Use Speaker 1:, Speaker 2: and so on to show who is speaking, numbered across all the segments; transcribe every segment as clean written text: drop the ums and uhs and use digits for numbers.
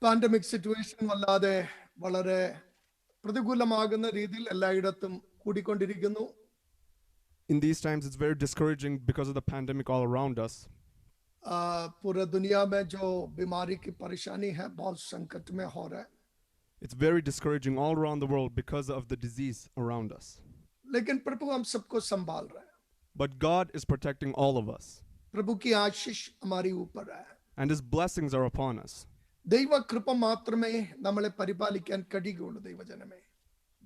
Speaker 1: Pandemic situation വല്ലാതെ വളരെ പ്രതികൂലമാകുന്ന രീതിയിൽ എല്ലായിടത്തും കൂടിക്കൊണ്ടിരിക്കുന്നു.
Speaker 2: In these times, it's very discouraging because of the pandemic all around us.
Speaker 1: पूरे दुनिया में जो बीमारी की परेशानी है बहुत संकट में हो रहा है.
Speaker 2: It's very discouraging all around the world because of the disease around us.
Speaker 1: लेकिन प्रभु हम सबको संभाल रहा है.
Speaker 2: But God is protecting all of us.
Speaker 1: प्रभु की आशीष हमारी ऊपर है.
Speaker 2: And His blessings are upon us.
Speaker 1: ദൈവ കൃപ മാത്രമേ നമ്മളെ പരിപാലിക്കാൻ കഴിയുകയുള്ളൂ ദൈവജനമേ.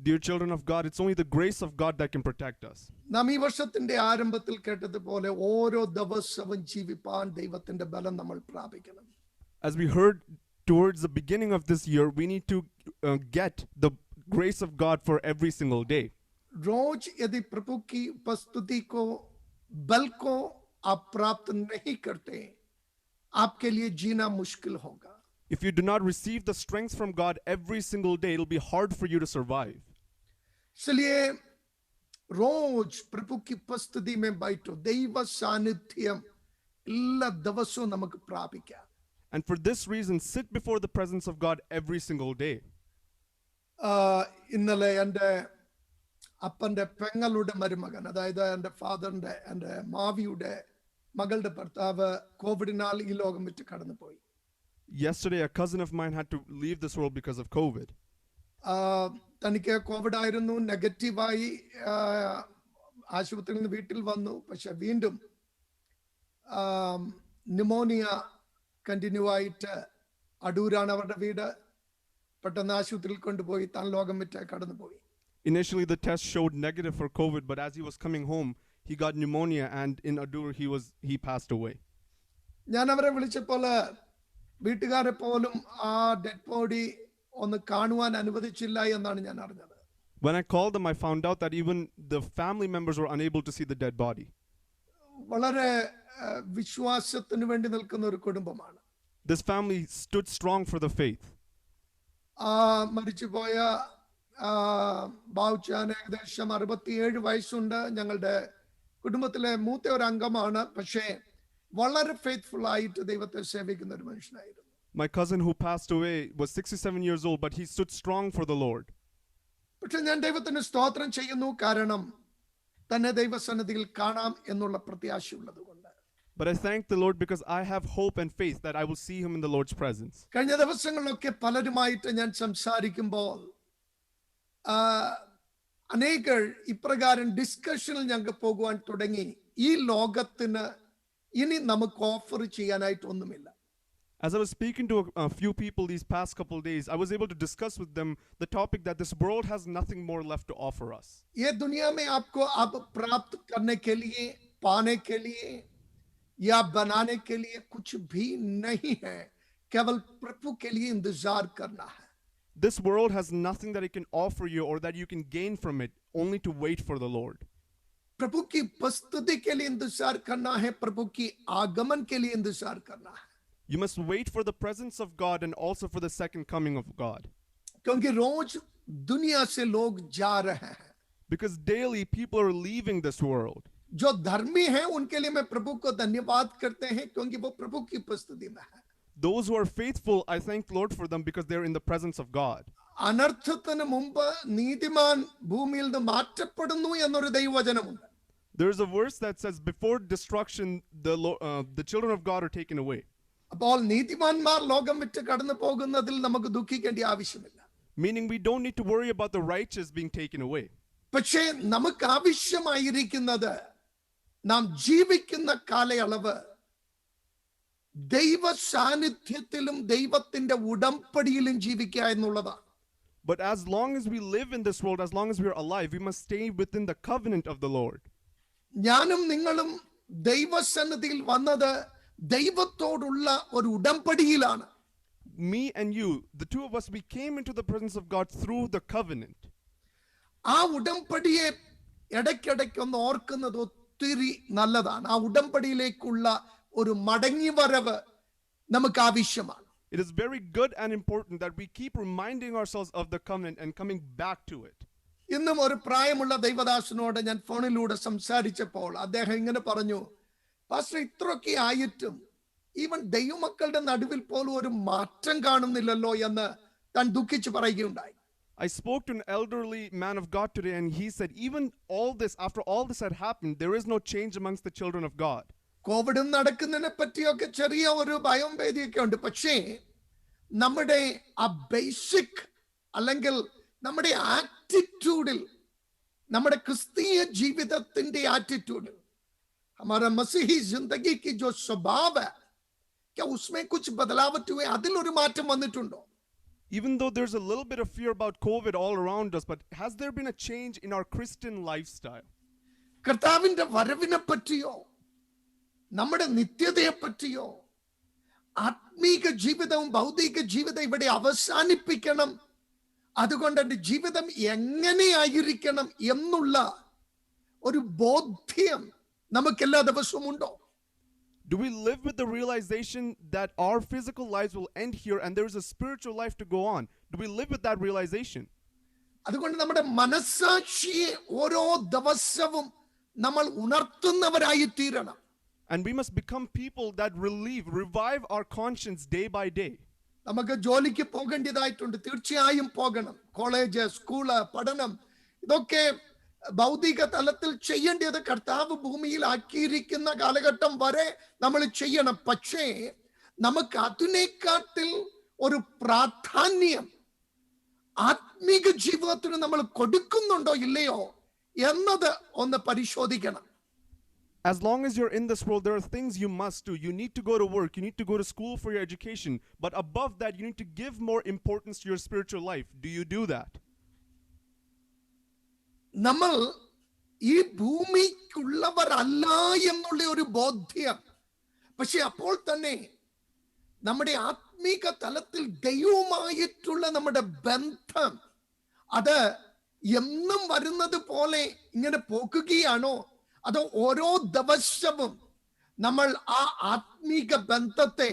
Speaker 2: Dear children of God, it's only the grace of God that can protect us.
Speaker 1: നാം ഈ വർഷത്തിന്റെ ആരംഭത്തിൽ കേട്ടതുപോലെ ഓരോ ദിവസവും ജീവിപ്പാൻ ദൈവത്തിന്റെ ബലം നമ്മൾ പ്രാപിക്കണം.
Speaker 2: As we heard towards the beginning of this year, we need to get the grace of God for every single day.
Speaker 1: रोज यदि प्रभु की उपस्थिति को बल को आप प्राप्त नहीं करते, आपके लिए जीना मुश्किल होगा.
Speaker 2: If you do not receive the strength from God every single day, it'll be hard for you to survive.
Speaker 1: इसलिए रोज प्रभु की उपस्थिति में बैठो. दैव सानिध्यम എല്ലാ ദിവസവും നമുക്ക് പ്രാപിക്കാം.
Speaker 2: And for this reason, sit before the presence of God every single day.
Speaker 1: ഇന്നലെ എൻ്റെ അപ്പൻ്റെ പെങ്ങളുടെ മരുമകൻ, അതായത് എൻ്റെ ഫാദറിൻ്റെ എൻ്റെ മാവിയുടെ മകളുടെ ഭർത്താവ് കോവിഡിനാൽ ഈ ലോകം വിട്ട് കടന്നുപോയി.
Speaker 2: Yesterday, a cousin of mine had to leave this world because of COVID.
Speaker 1: തനിക്ക് കോവിഡ് ആയിരുന്നു, നെഗറ്റീവായി ആശുപത്രിയിൽ നിന്ന് വീട്ടിൽ വന്നു. പക്ഷെ വീണ്ടും ന്യൂമോണിയ കണ്ടിന്യൂ ആയിട്ട് അടൂരാണ് അവരുടെ വീട്. പെട്ടെന്ന് ആശുപത്രിയിൽ കൊണ്ടുപോയി താൻ ലോകം വിട്ട് കടന്നുപോയി.
Speaker 2: Initially, the test showed negative for COVID, but as he was coming home, he got pneumonia, and in Adur, he passed away.
Speaker 1: ഞാൻ അവരെ വിളിച്ചപ്പോൾ വീട്ടുകാരെ പോലും ആ ഡെഡ് ബോഡി ഒന്ന് കാണുവാൻ അനുവദിച്ചില്ല എന്നാണ് ഞാൻ അറിഞ്ഞത്.
Speaker 2: When I called them, I found out that even the family members were unable to see the dead body.
Speaker 1: വളരെ വിശ്വാസത്തിന് വേണ്ടി നിൽക്കുന്ന ഒരു കുടുംബമാണ്.
Speaker 2: This family stood strong for the faith.
Speaker 1: മരിച്ചുപോയ ബാവുച്ചാന് ഏകദേശം 67 വയസ്സുണ്ട്. ഞങ്ങളുടെ കുടുംബത്തിലെ മൂത്ത ഒരു അംഗമാണ്. പക്ഷേ വളരെ ഫെയ്ത്ത്ഫുൾ ആയിട്ട് ദൈവത്തെ സേവിക്കുന്ന ഒരു മനുഷ്യനായിരുന്നു.
Speaker 2: My cousin who passed away was 67 years old, but he stood strong for the Lord.
Speaker 1: പക്ഷെ ഞാൻ ദൈവത്തിന് സ്തോത്രം ചെയ്യുന്നു, കാരണം തന്നെ ദൈവസന്നിധിയിൽ കാണാം എന്നുള്ള പ്രത്യാശയുള്ളത് കൊണ്ട്.
Speaker 2: But I thank the Lord because I have hope and faith that I will see him in the Lord's presence.
Speaker 1: കഴിഞ്ഞ ദിവസങ്ങളിലൊക്കെ പലരുമായിട്ട് ഞാൻ സംസാരിക്കുമ്പോൾ അനേകർ ഇപ്രകാരം ഡിസ്കഷനിൽ ഞങ്ങൾക്ക് പോകുവാൻ തുടങ്ങി. ഈ ലോകത്തിന് ഇനി നമുക്ക് ഓഫർ ചെയ്യാനായിട്ട് ഒന്നുമില്ല.
Speaker 2: As I was speaking to a few people these past couple of days, I was able to discuss with them the topic that this world has nothing more left to offer us.
Speaker 1: ये दुनिया में आपको अब प्राप्त करने के लिए, पाने के लिए या बनाने के लिए कुछ भी नहीं है. केवल प्रभु के लिए इंतजार करना है.
Speaker 2: This world has nothing that it can offer you or that you can gain from it, only to wait for the Lord.
Speaker 1: प्रभु की उपस्थिति के लिए इंतजार करना है, प्रभु की आगमन के लिए इंतजार करना है.
Speaker 2: You must wait for the presence of God and also for the second coming of God.
Speaker 1: क्योंकि रोज दुनिया से लोग जा रहे हैं.
Speaker 2: Because daily people are leaving this world.
Speaker 1: जो धर्मी हैं उनके लिए मैं प्रभु को धन्यवाद करते हैं, क्योंकि वो प्रभु की उपस्थिति में है.
Speaker 2: Those who are faithful, I thank the Lord for them because they're in the presence of God.
Speaker 1: അനർത്ഥത്തിന് മുമ്പ് നീതിമാൻ ഭൂമിയിൽ നിന്ന് മാറ്റപ്പെടുന്നു എന്നൊരു ദൈവവചനമുണ്ട്.
Speaker 2: There is a verse that says, before destruction, the children of God are taken away.
Speaker 1: അപ്പോൾ നീതിമാന്മാർ ലോകം വിട്ട് കടന്നു പോകുന്നതിൽ നമുക്ക് ദുഃഖിക്കേണ്ട ആവശ്യമില്ല.
Speaker 2: Meaning we don't need to worry about the righteous being taken away.
Speaker 1: പക്ഷേ നമുക്ക് ആവശ്യമായിരിക്കുന്നത് നാം ജീവിക്കുന്ന കാലയളവ് ദൈവ സാന്നിധ്യത്തിലും ദൈവത്തിന്റെ ഉടമ്പടിയിലും ജീവിക്കുക എന്നുള്ളതാണ്.
Speaker 2: But as long as we live in this world, as long as we are alive, we must stay within the covenant of the Lord.
Speaker 1: ഞാനും നിങ്ങളും ദൈവസന്നിധിയിൽ വന്നത് ദൈവത്തോടുള്ള ഒരു ഉടമ്പടിയിലാണ്.
Speaker 2: Me and you, the two of us, we came into the presence of God through the covenant.
Speaker 1: ആ ഉടമ്പടിയെ ഇടയ്ക്കിടയ്ക്ക് ഒന്ന് ഓർക്കുന്നത് ഒത്തിരി നല്ലതാണ്. ആ ഉടമ്പടിയിലേക്കുള്ള ഒരു മടങ്ങിവരവ് നമുക്ക് ആവശ്യമാണ്.
Speaker 2: It is very good and important that we keep reminding ourselves of the covenant and coming back to it.
Speaker 1: ഇന്നും ഒരു പ്രായമുള്ള ദൈവദാസനോട് ഞാൻ ഫോണിലൂടെ സംസാരിച്ചപ്പോൾ അദ്ദേഹം ഇങ്ങനെ പറഞ്ഞു, പാസ്റ്റർ ഇത്രയൊക്കെ ആയിട്ടും ഈവൻ ദൈവമക്കളുടെ നടുവിൽ പോലും ഒരു മാറ്റം കാണുന്നില്ലല്ലോ എന്ന് താൻ ദുഃഖിച്ച് പറയുകയുണ്ടായി.
Speaker 2: I spoke to an elderly man of God today, and he said, even all this, after all this had happened, there is no change amongst the children of God.
Speaker 1: കോവിഡും നടക്കുന്നതിനെ പറ്റിയൊക്കെ ചെറിയ ഒരു ഭയം ഭേദിയൊക്കെ ഉണ്ട്. പക്ഷേ നമ്മുടെ ആ ബേസിക് അല്ലെങ്കിൽ നമ്മുടെ ആറ്റിറ്റ്യൂഡിൽ, നമ്മുടെ ക്രിസ്തീയ ജീവിതത്തിന്റെ ആറ്റിറ്റ്യൂഡിൽ, हमारा मसीही जिंदगी की जो स्वभाव है, क्या उसमें कुछ बदलाव हुए? അതിലൊരു മാറ്റം വന്നിട്ടുണ്ടോ?
Speaker 2: Even though there's a little bit of fear about COVID all around us, but has there been a change in our Christian lifestyle?
Speaker 1: കർത്താവിന്റെ വരവിനെ പറ്റിയോ നമ്മുടെ നിത്യതയെ പറ്റിയോ, ആത്മീക ജീവിതവും ഭൗതിക ജീവിതം ഇവിടെ അവസാനിപ്പിക്കണം, അതുകൊണ്ട് എൻ്റെ ജീവിതം എങ്ങനെയായിരിക്കണം എന്നുള്ള ഒരു ബോധ്യം നമുക്ക് എല്ലാ ദിവസവും ഉണ്ടോ?
Speaker 2: Do we live with the realization that our physical lives will end here and there is a spiritual life to go on? Do we live with that realization?
Speaker 1: അതുകൊണ്ട് നമ്മുടെ മനസ്സാക്ഷിയെ ഓരോ ദിവസവും നമ്മൾ ഉണർത്തുന്നവരായി തീരണം.
Speaker 2: And we must become people that revive our conscience day by day.
Speaker 1: നമുക്ക് ജോലിക്ക് പോകേണ്ടതായിട്ടുണ്ട്, തീർച്ചയായും പോകണം. കോളേജ്, സ്കൂള്, പഠനം, ഇതൊക്കെ ഭൗതിക തലത്തിൽ ചെയ്യേണ്ടത് കർത്താവ് ഭൂമിയിൽ ആക്കിയിരിക്കുന്ന കാലഘട്ടം വരെ നമ്മൾ ചെയ്യണം. പക്ഷേ നമുക്ക് അതിനേക്കാട്ടിൽ ഒരു പ്രാധാന്യം ആത്മീക ജീവിതത്തിന് നമ്മൾ കൊടുക്കുന്നുണ്ടോ ഇല്ലയോ എന്നത് ഒന്ന് പരിശോധിക്കണം.
Speaker 2: As long as you're in this world, there are things you must do. You need to go to work. You need to go to school for your education. But above that, you need to give more importance to your spiritual life. Do you do that?
Speaker 1: നമ്മൾ ഈ ഭൂമിക്കുള്ളവരല്ല എന്നുള്ള ഒരു ബോധ്യം, പക്ഷെ അപ്പോൾ തന്നെ നമ്മുടെ ആത്മീക തലത്തിൽ ദൈവവുമായിട്ടുള്ള നമ്മുടെ ബന്ധം അത് എന്നും വരുന്നത് പോലെ ഇങ്ങനെ പോകുകയാണോ, അതോ ഓരോ ദിവസവും നമ്മൾ ആ ആത്മീക ബന്ധത്തെ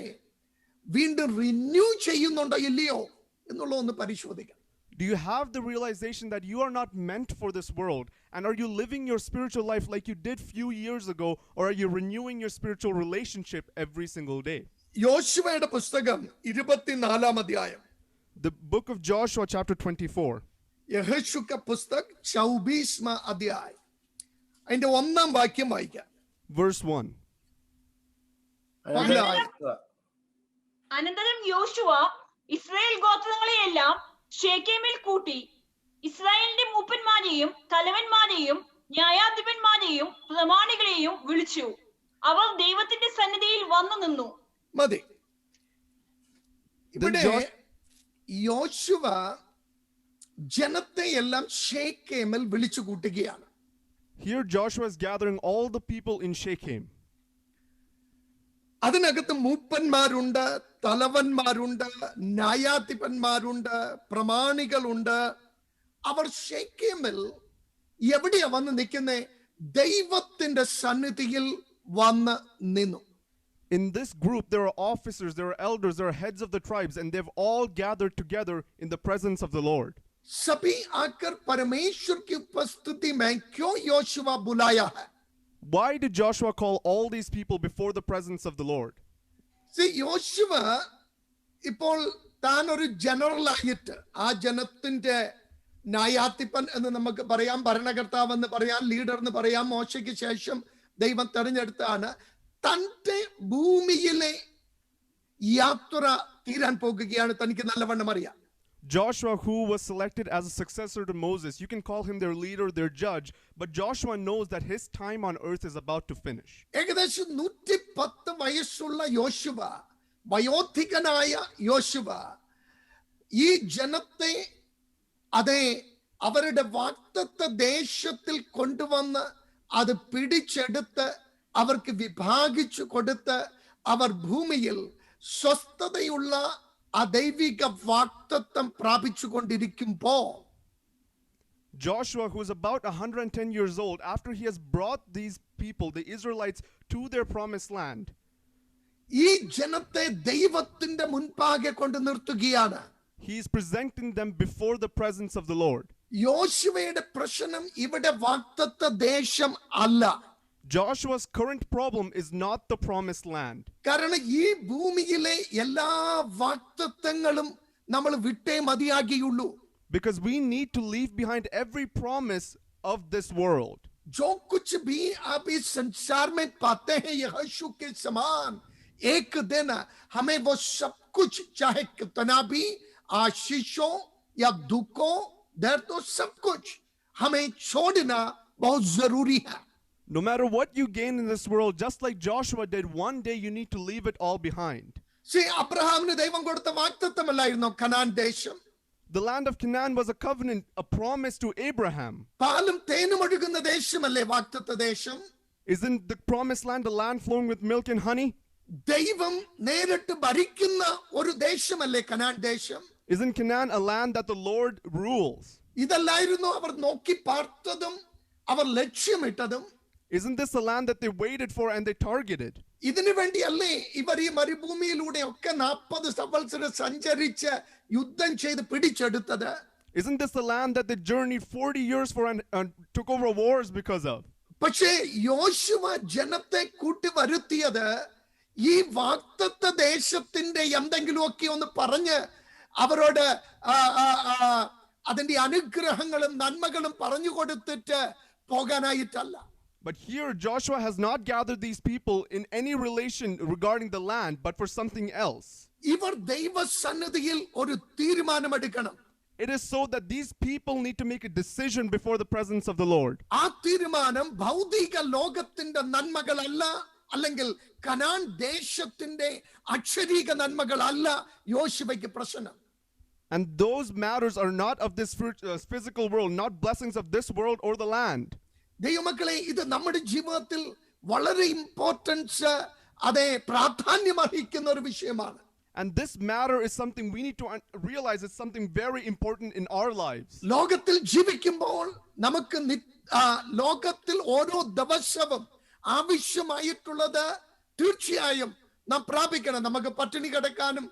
Speaker 1: വീണ്ടും റിന്യൂ ചെയ്യുന്നുണ്ടോ ഇല്ലയോ എന്നുള്ള ഒന്ന് പരിശോധിക്കണം.
Speaker 2: Do you have the realization that you are not meant for this world? And are you living your spiritual life like you did few years ago? Or are you renewing your spiritual relationship every single day?
Speaker 1: യോശുവയുടെ പുസ്തകം 24-ാം അധ്യായം.
Speaker 2: The book of Joshua chapter 24.
Speaker 1: യഹോശുവ പുസ്തകം 24-ാം അധ്യായം. അതിന്റെ 1-ാം വാക്യം വായിക്കാം.
Speaker 2: Verse 1.
Speaker 3: അനന്തരം യോശുവ ഇസ്രായേൽ ഗോത്രങ്ങളെയെല്ലാം ശേഖേമിൽ കൂട്ടി ഇസ്രായേലിന്റെ മൂപ്പന്മാരെയും തലവന്മാരെയും ന്യായാധിപന്മാരെയും പ്രമാണികളെയും വിളിച്ചു. അവർ ദൈവത്തിന്റെ സന്നിധിയിൽ വന്നു നിന്നു.
Speaker 1: മതി. ഇവിടെ യോശുവ ജനത്തെ എല്ലാം ശേഖേമിൽ വിളിച്ചു കൂട്ടുകയാണ്.
Speaker 2: Here Joshua is gathering all the people in Shechem.
Speaker 1: അതിനകത്ത് മൂപ്പന്മാരുണ്ട്, തലവന്മാരുണ്ട്, ന്യായാധിപന്മാരുണ്ട്, പ്രമാണികളുണ്ട്. അവർ ശേഖേമിൽ എവിടെയാ വന്ന് നിൽക്കുന്നത്? ദൈവത്തിന്റെ സന്നിധിയിൽ വന്ന് നിന്നു.
Speaker 2: In this group, there are officers, there are elders, there are heads of the tribes, and they've all gathered together in the presence of the Lord.
Speaker 1: सभी आकर परमेश्वर की उपस्थिति में क्यों योशुआ बुलाया है?
Speaker 2: Why did Joshua call all these people before the presence of the Lord?
Speaker 1: See, യോശുവ ഇപ്പോൾ താൻ ഒരു ജനറൽ ആയിട്ട് ആ ജനത്തിന്റെ ന്യായാധിപൻ എന്ന് നമുക്ക് പറയാം, ഭരണകർത്താവ് എന്ന് പറയാം, ലീഡർ എന്ന് പറയാം. മോശയ്ക്ക് ശേഷം ദൈവം തെരഞ്ഞെടുത്താണ്. തന്റെ ഭൂമിയിലെ യാത്ര തീരാൻ പോകുകയാണ്. തനിക്ക് നല്ലവണ്ണം അറിയാം.
Speaker 2: Joshua, who was selected as a successor to Moses, you can call him their leader, their judge, but Joshua knows that his time on earth is about to finish.
Speaker 1: ഏകദേശം 110 വയസ്സുള്ള യോശുവ, വയോധികനായ യോശുവ ഈ ജനത്തെ അതേ അവരുടെ വാഗ്ദത്ത ദേശത്തിൽ കൊണ്ടുവന്ന് അത് പിടിച്ചെടുത്ത് അവർക്ക് വിഭാഗിച്ചു കൊടുത്ത് അവർ ഭൂമിയിൽ സ്വസ്ഥതയുള്ള അദൈവിക വാഗ്ദത്തം പ്രാപിച്ചുകൊണ്ടിരിക്കുമ്പോൾ
Speaker 2: Joshua, who is about 110 years old, after he has brought these people, the Israelites, to their promised land,
Speaker 1: ഈ ജനത്തെ ദൈവത്തിന്റെ മുൻപാകെ കൊണ്ട് നിർത്തുകയാണ്.
Speaker 2: he is presenting them before the presence of the Lord.
Speaker 1: യോശുവയുടെ പ്രശ്നം ഇവിടെ വാഗ്ദത്ത ദേശം അല്ല.
Speaker 2: Joshua's current problem is not the promised land.
Speaker 1: കാരണം ഈ ഭൂമിയിലെ എല്ലാ വാഗ്ദത്തങ്ങളും നമ്മൾ വിട്ടേ മതിയാകിയുള്ളൂ.
Speaker 2: Because we need to leave behind every promise of this world.
Speaker 1: जो कुछ भी आप इस संसार में पाते हैं यीशु के समान, एक दिन हमें वो सब कुछ, चाहे कितना भी आशीषों या दुखों, दर्द, तो सब कुछ हमें छोड़ना बहुत जरूरी है.
Speaker 2: No matter what you gain in this world, just like Joshua did, one day you need to leave it all behind.
Speaker 1: See, അബ്രഹാമിന് ദൈവം കൊടുത്ത വാഗ്ദത്തമല്ലായിരുന്നോ കനാൻ ദേശം?
Speaker 2: The land of Canaan was a covenant, a promise to Abraham.
Speaker 1: പാലും തേനും ഒഴുകുന്ന ദേശമല്ലേ വാഗ്ദത്ത ദേശം?
Speaker 2: Isn't the promised land a land flowing with milk and honey?
Speaker 1: ദൈവം നേരിട്ട് ഭരിക്കുന്ന ഒരു ദേശമല്ലേ കനാൻ ദേശം?
Speaker 2: Isn't Canaan a land that the Lord rules?
Speaker 1: ഇതല്ലായിരുന്നു അവർ നോക്കി പാർത്തതും അവർ ലക്ഷ്യമിട്ടതും?
Speaker 2: Isn't this a land that they waited for and they targeted?
Speaker 1: ഇതിനു വേണ്ടിയല്ലേ ഇവർ ഈ മരുഭൂമിയിലൂടെ ഒക്കെ 40 സംവത്സരം സഞ്ചരിച്ച് യുദ്ധം ചെയ്ത് പിടിച്ചെടുത്തത്?
Speaker 2: Isn't this the land that they journeyed 40 years for and took over wars because of?
Speaker 1: പക്ഷേ യോശുവ ജനത്തെ കൂട്ടി വരുത്തിയത് ഈ വാഗ്ദത്ത ദേശത്തിന്റെ എന്തെങ്കിലുമൊക്കെ ഒന്ന് പറഞ്ഞ് അവരോട് അതിന്റെ അനുഗ്രഹങ്ങളും നന്മകളും പറഞ്ഞു കൊടുത്തിട്ട് പോകാനായിട്ടല്ല.
Speaker 2: But here Joshua has not gathered these people in any relation regarding the land, but for something else.
Speaker 1: ഇവർ ദൈവസന്നിധിയിൽ ഒരു തീരുമാനമെടുക്കണം.
Speaker 2: It is so that these people need to make a decision before the presence of the Lord.
Speaker 1: ആ തീരുമാനം ഭൗതിക ലോകത്തിന്റെ നന്മകളല്ല, അല്ലെങ്കിൽ Canaan ദേശത്തിന്റെ അക്ഷരീക നന്മകളല്ല യോശുവയ്ക്ക് പ്രശ്നം.
Speaker 2: And those matters are not of this physical world, not blessings of this world or the land.
Speaker 1: ദൈവമക്കളെ, ഇത് നമ്മുടെ ജീവിതത്തിൽ വളരെ ഇമ്പോർട്ടൻസ്, അതെ, പ്രാധാന്യമർഹിക്കുന്ന ഒരു വിഷയമാണ്.
Speaker 2: And this matter is something we need to realize is something very important in our lives.
Speaker 1: ലോകത്തിൽ ജീവിക്കുമ്പോൾ നമുക്ക് ലോകത്തിൽ ഓരോ ദിവസവും ആവശ്യമായിട്ടുള്ളത് തീർച്ചയായും നാം പ്രാപിക്കണം. നമുക്ക് പട്ടിണി കിടക്കാനും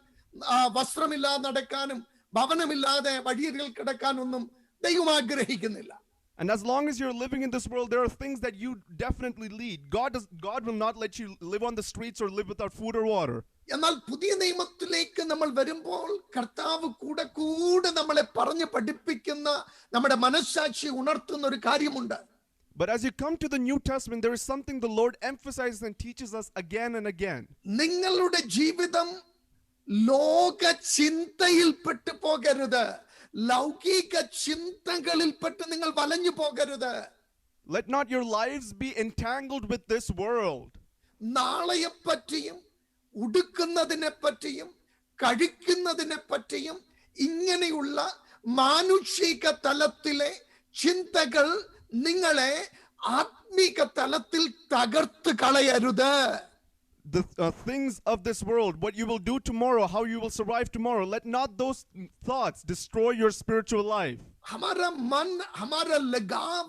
Speaker 1: വസ്ത്രമില്ലാതെ നടക്കാനും ഭവനമില്ലാതെ വഴിയരികിൽ കിടക്കാനൊന്നും ദൈവം ആഗ്രഹിക്കുന്നില്ല.
Speaker 2: And as long as you're living in this world, there are things that you definitely need. God will not let you live on the streets or live without food or water.
Speaker 1: എന്നാൽ പുതിയ നിയമത്തിലേക്ക് നമ്മൾ വരുമ്പോൾ കർത്താവ് കൂടെ കൂടെ നമ്മളെ പറഞ്ഞു പഠിപ്പിക്കുന്ന, നമ്മുടെ മനസ്സാക്ഷി ഉണർത്തുന്ന ഒരു കാര്യമുണ്ട്.
Speaker 2: But as you come to the New Testament, there is something the Lord emphasizes and teaches us again and again.
Speaker 1: നിങ്ങളുടെ ജീവിതം ലോക ചിന്തയിൽപ്പെട്ടു പോകരുത്, ലൗകിക ചിന്തകളിൽപ്പെട്ട് നിങ്ങൾ വലഞ്ഞു പോകരുത്.
Speaker 2: Let not your lives be entangled with this world.
Speaker 1: നാളെയെ പറ്റിയും ഉടുക്കുന്നതിനെ പറ്റിയും കഴിക്കുന്നതിനെ പറ്റിയും ഇങ്ങനെയുള്ള മാനുഷിക തലത്തിലെ ചിന്തകൾ നിങ്ങളെ ആത്മീക തലത്തിൽ തകർത്ത് കളയരുത്.
Speaker 2: The things of this world, what you will do tomorrow, how you will survive tomorrow, let not those thoughts destroy your spiritual life.
Speaker 1: हमारा मन, हमारा लगाव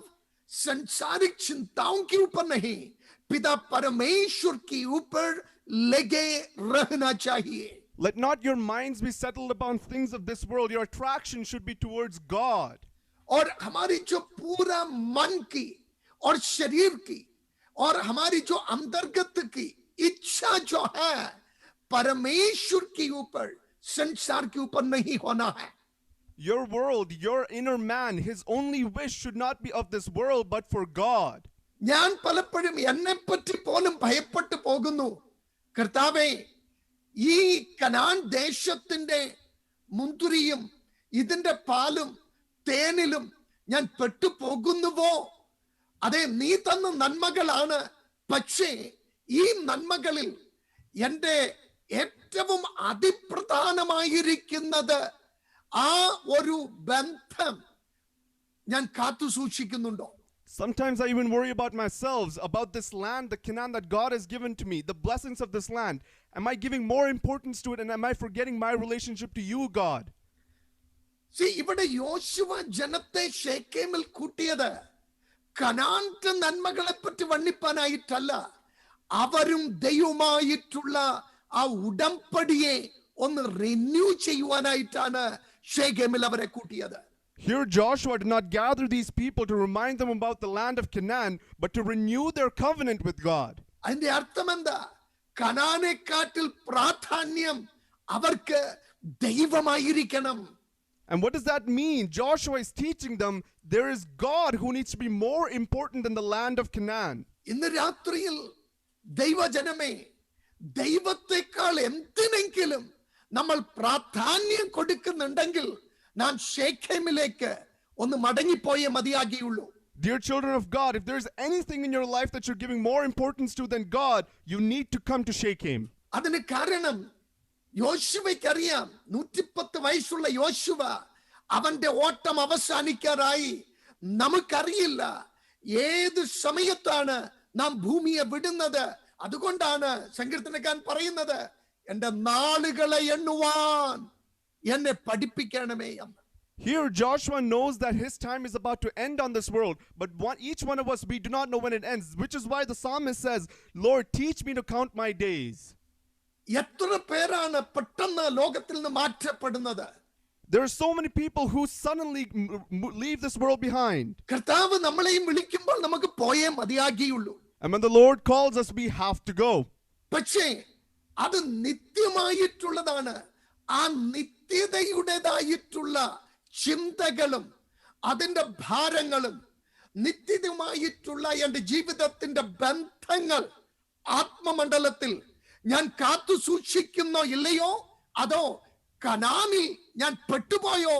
Speaker 1: संसारिक चिंताओं के ऊपर नहीं, पिता परमेश्वर के ऊपर लगे रहना चाहिए.
Speaker 2: Let not your minds be settled upon things of this world. Your attraction should be towards God.
Speaker 1: और हमारी जो पूरा मन की और शरीर की और हमारी जो अंतर्गत की इच्छा जो है परमेश्वर के ऊपर, संसार के ऊपर नहीं होना है.
Speaker 2: Your world, your inner man, his only wish should not be of this world but for God.
Speaker 1: ഞാൻ പലപ്പോഴും എന്നെ പറ്റി പോലും ഭയപ്പെട്ടു പോകുന്നു. കർത്താവേ, ഈ കനാൻ ദേശത്തിന്റെ മുന്തിരിയും ഇതിന്റെ പാലും തേനിലും ഞാൻ പെട്ടുപോകുന്നുവോ? അതെ, നീ തന്ന നന്മകളാണ്. പക്ഷേ ഈ നന്മകളിൽ എൻ്റെ ഏറ്റവും അതിപ്രധാനമായിരിക്കുന്നത് ആ ഒരു ബന്ധം ഞാൻ കാത്തു സൂക്ഷിക്കുന്നുണ്ടോ?
Speaker 2: Sometimes I even worry about myself, about this land, the Canaan that God has given to me, the blessings of this land. Am I giving more importance to it, and am I forgetting my relationship to you, God?
Speaker 1: See, ഇവിടെ യോശുവ ജനത്തെ ശേഖേമിൽ കൂട്ടിയത് കനാന്റെ നന്മകളെ പറ്റി വർണ്ണിപ്പാനായിട്ടല്ല, അവരും ദൈവമായിട്ടുള്ള ആ ഉടമ്പടിയെ ഒന്ന് റിന്യൂ ചെയ്യുവാനായിട്ടാണ് ശേഖേമിൽ അവരെ കൂട്ടിയത്.
Speaker 2: Here Joshua did not gather these people to remind them about the land of Canaan, but to renew their covenant with God.
Speaker 1: അതിന്റെ അർത്ഥം എന്താ? കനാനെക്കാട്ടിൽ പ്രാധാന്യം അവർക്ക് ദൈവമായിരിക്കണം.
Speaker 2: And what does that mean? Joshua is teaching them there is God who needs to be more important than the land of Canaan.
Speaker 1: ഇന്ന് രാത്രിയിൽ ദൈവജനമേ, ദൈവത്തെക്കാൾ എന്തിനെങ്കിലും നമ്മൾ പ്രാധാന്യം കൊടുക്കുന്നുണ്ടെങ്കിൽ നാം ഷേഖേമിലേക്ക് ഒന്ന് മടങ്ങിപ്പോയേ മതിയാകിയുള്ളൂ.
Speaker 2: Dear children of God, if there's anything in your life that you're giving more importance to than God, you need to come to Shechem.
Speaker 1: അതിന് കാരണം യോശുവയ്ക്കറിയാം, 110 വയസ്സുള്ള യോശുവ അവന്റെ ഓട്ടം അവസാനിക്കാറായി. നമുക്കറിയില്ല ഏത് സമയത്താണ് നാം ഭൂമിയെ വിടുന്നത്. അതുകൊണ്ടാണ് സങ്കീർത്തനക്കാരൻ പറയുന്നത്, എന്റെ നാളുകളെ എണ്ണുവാൻ എന്നെ പഠിപ്പിക്കണമേ എന്ന്.
Speaker 2: Here Joshua knows that his time is about to end on this world, but each one of us, we do not know when it ends, which is why the psalmist says, Lord, teach me to count my days.
Speaker 1: എത്ര പേരാണ് പെട്ടെന്ന് ലോകത്തിൽ നിന്ന് മാറ്റപ്പെടുന്നത്?
Speaker 2: There are so many people who suddenly leave this world behind.
Speaker 1: കർത്താവ് നമ്മളെയും വിളിക്കുമ്പോൾ നമുക്ക് പോയേ മതിയാകിയുള്ളൂ.
Speaker 2: And when the Lord calls us, we have to go.
Speaker 1: പക്ഷേ അത് നിത്യമായിട്ടുള്ളതാണ്. ആ നിത്യതയുടേതായിട്ടുള്ള ചിന്തകളും അതിന്റെ ഭാരങ്ങളും നിത്യമായിട്ടുള്ള എന്റെ ജീവിതത്തിന്റെ ബന്ധങ്ങൾ ആത്മമണ്ഡലത്തിൽ ഞാൻ കാത്തു സൂക്ഷിക്കുന്നോ ഇല്ലയോ, അതോ കനാനിൽ ഞാൻ പെട്ടുപോയോ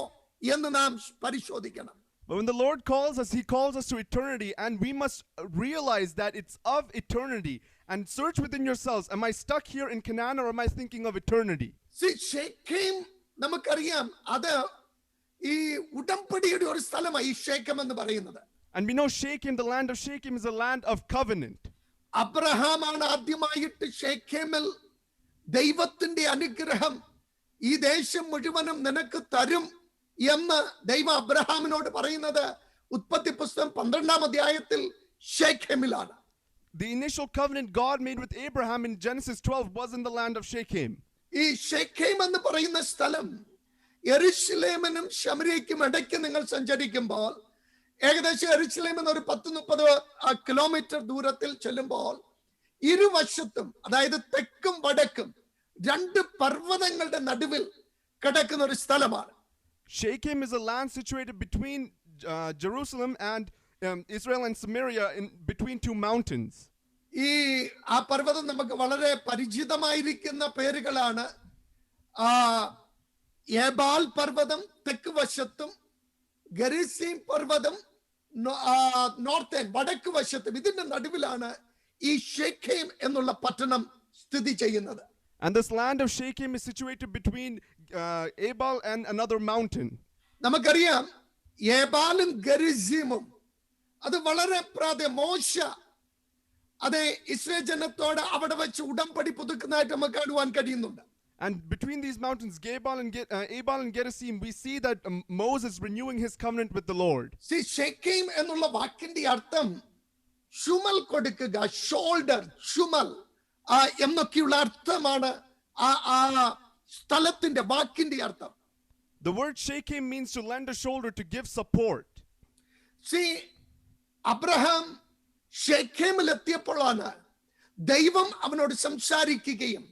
Speaker 1: എന്ന് നാം പരിശോധിക്കണം.
Speaker 2: But when the Lord calls us, He calls us to eternity, and we must realize that it's of eternity. And search within yourselves, am I stuck here in Canaan or am I thinking of eternity?
Speaker 1: ഷേഖേം നമുക്കറിയാം, അത് ഈ ഉടമ്പടിയുടെ ഒരു സ്ഥലമായി ഈ ഷേഖേം എന്ന് പറയുന്നത്.
Speaker 2: And we know Shechem, the land of Shechem, is a land of covenant.
Speaker 1: അബ്രഹാമാണ് ആദ്യമായിട്ട് ഷേഖേമിൽ ദൈവത്തിന്റെ അനുഗ്രഹം ഈ ദേശം മുഴുവനും നിനക്ക് തരും എന്ന് ദൈവം അബ്രഹാമിനോട് പറയുന്നത് ഉൽപ്പത്തി പുസ്തകം 12-ാം അധ്യായത്തിൽ ഷേഖേമിലാണ്.
Speaker 2: The initial covenant God made with Abraham in Genesis 12 was in the land of Shechem.
Speaker 1: ഈ ഷേഖേം എന്ന് പറയുന്ന സ്ഥലം യെരുശലേമിനും ശമര്യയ്ക്കും ഇടയ്ക്ക് നിങ്ങൾ സഞ്ചരിക്കുമ്പോൾ ഏകദേശം യെരുശലേമിൽ നിന്ന് ഒരു 10-30 കിലോമീറ്റർ ദൂരത്തിൽ ചെല്ലുമ്പോൾ ഇരുവശത്തും, അതായത് തെക്കും വടക്കും, 2 പർവ്വതങ്ങളുടെ നടുവിൽ കിടക്കുന്ന ഒരു സ്ഥലമാണ്.
Speaker 2: Shechem is a land situated between Jerusalem and Israel and Samaria, in between 2 mountains.
Speaker 1: ഈ ആ പർവ്വതം നമുക്ക് വളരെ പരിചിതമായിരിക്കുന്ന പേരുകളാണ്. ഏബാൽ പർവ്വതം തെക്ക് വശത്തും, ഗരിസീം പർവ്വതം നോർത്തേൺ വടക്ക് വശത്തും. ഇതിന്റെ നടുവിലാണ് ഈ ഷേഖേം എന്നുള്ള പട്ടണം സ്ഥിതി ചെയ്യുന്നത്.
Speaker 2: And this land of Shechem is situated between Ebal and another mountain.
Speaker 1: നമുക്കറിയാം ഏബാലും ഗരിസീമും അത് വളരെ മോശ അതെ ഇസ്രായേൽ ജനത്തോട് അവിടെ വെച്ച് ഉടമ്പടി പുതുക്കുന്നതായിട്ട് നമുക്ക് കാണുവാൻ കഴിയുന്നുണ്ട്.
Speaker 2: And between these mountains, Ebal and Gerizim, we see that Moses renewing his covenant with the Lord.
Speaker 1: See, ഷേഖേം എന്നുള്ള വാക്കിന്റെ അർത്ഥം ഷുമൽ കൊടുക്കുക, ഷോൾഡർ, ഷുമൽ എന്നൊക്കെയുള്ള അർത്ഥമാണ് ആ സ്ഥലത്തിന്റെ വാക്കിന്റെ അർത്ഥം.
Speaker 2: The word Shechem means to lend a shoulder, to give support.
Speaker 1: See, Abraham ഷേഖേമിൽ എത്തിയപ്പോഴാണ് ദൈവം അവനോട് സംസാരിക്കുകയും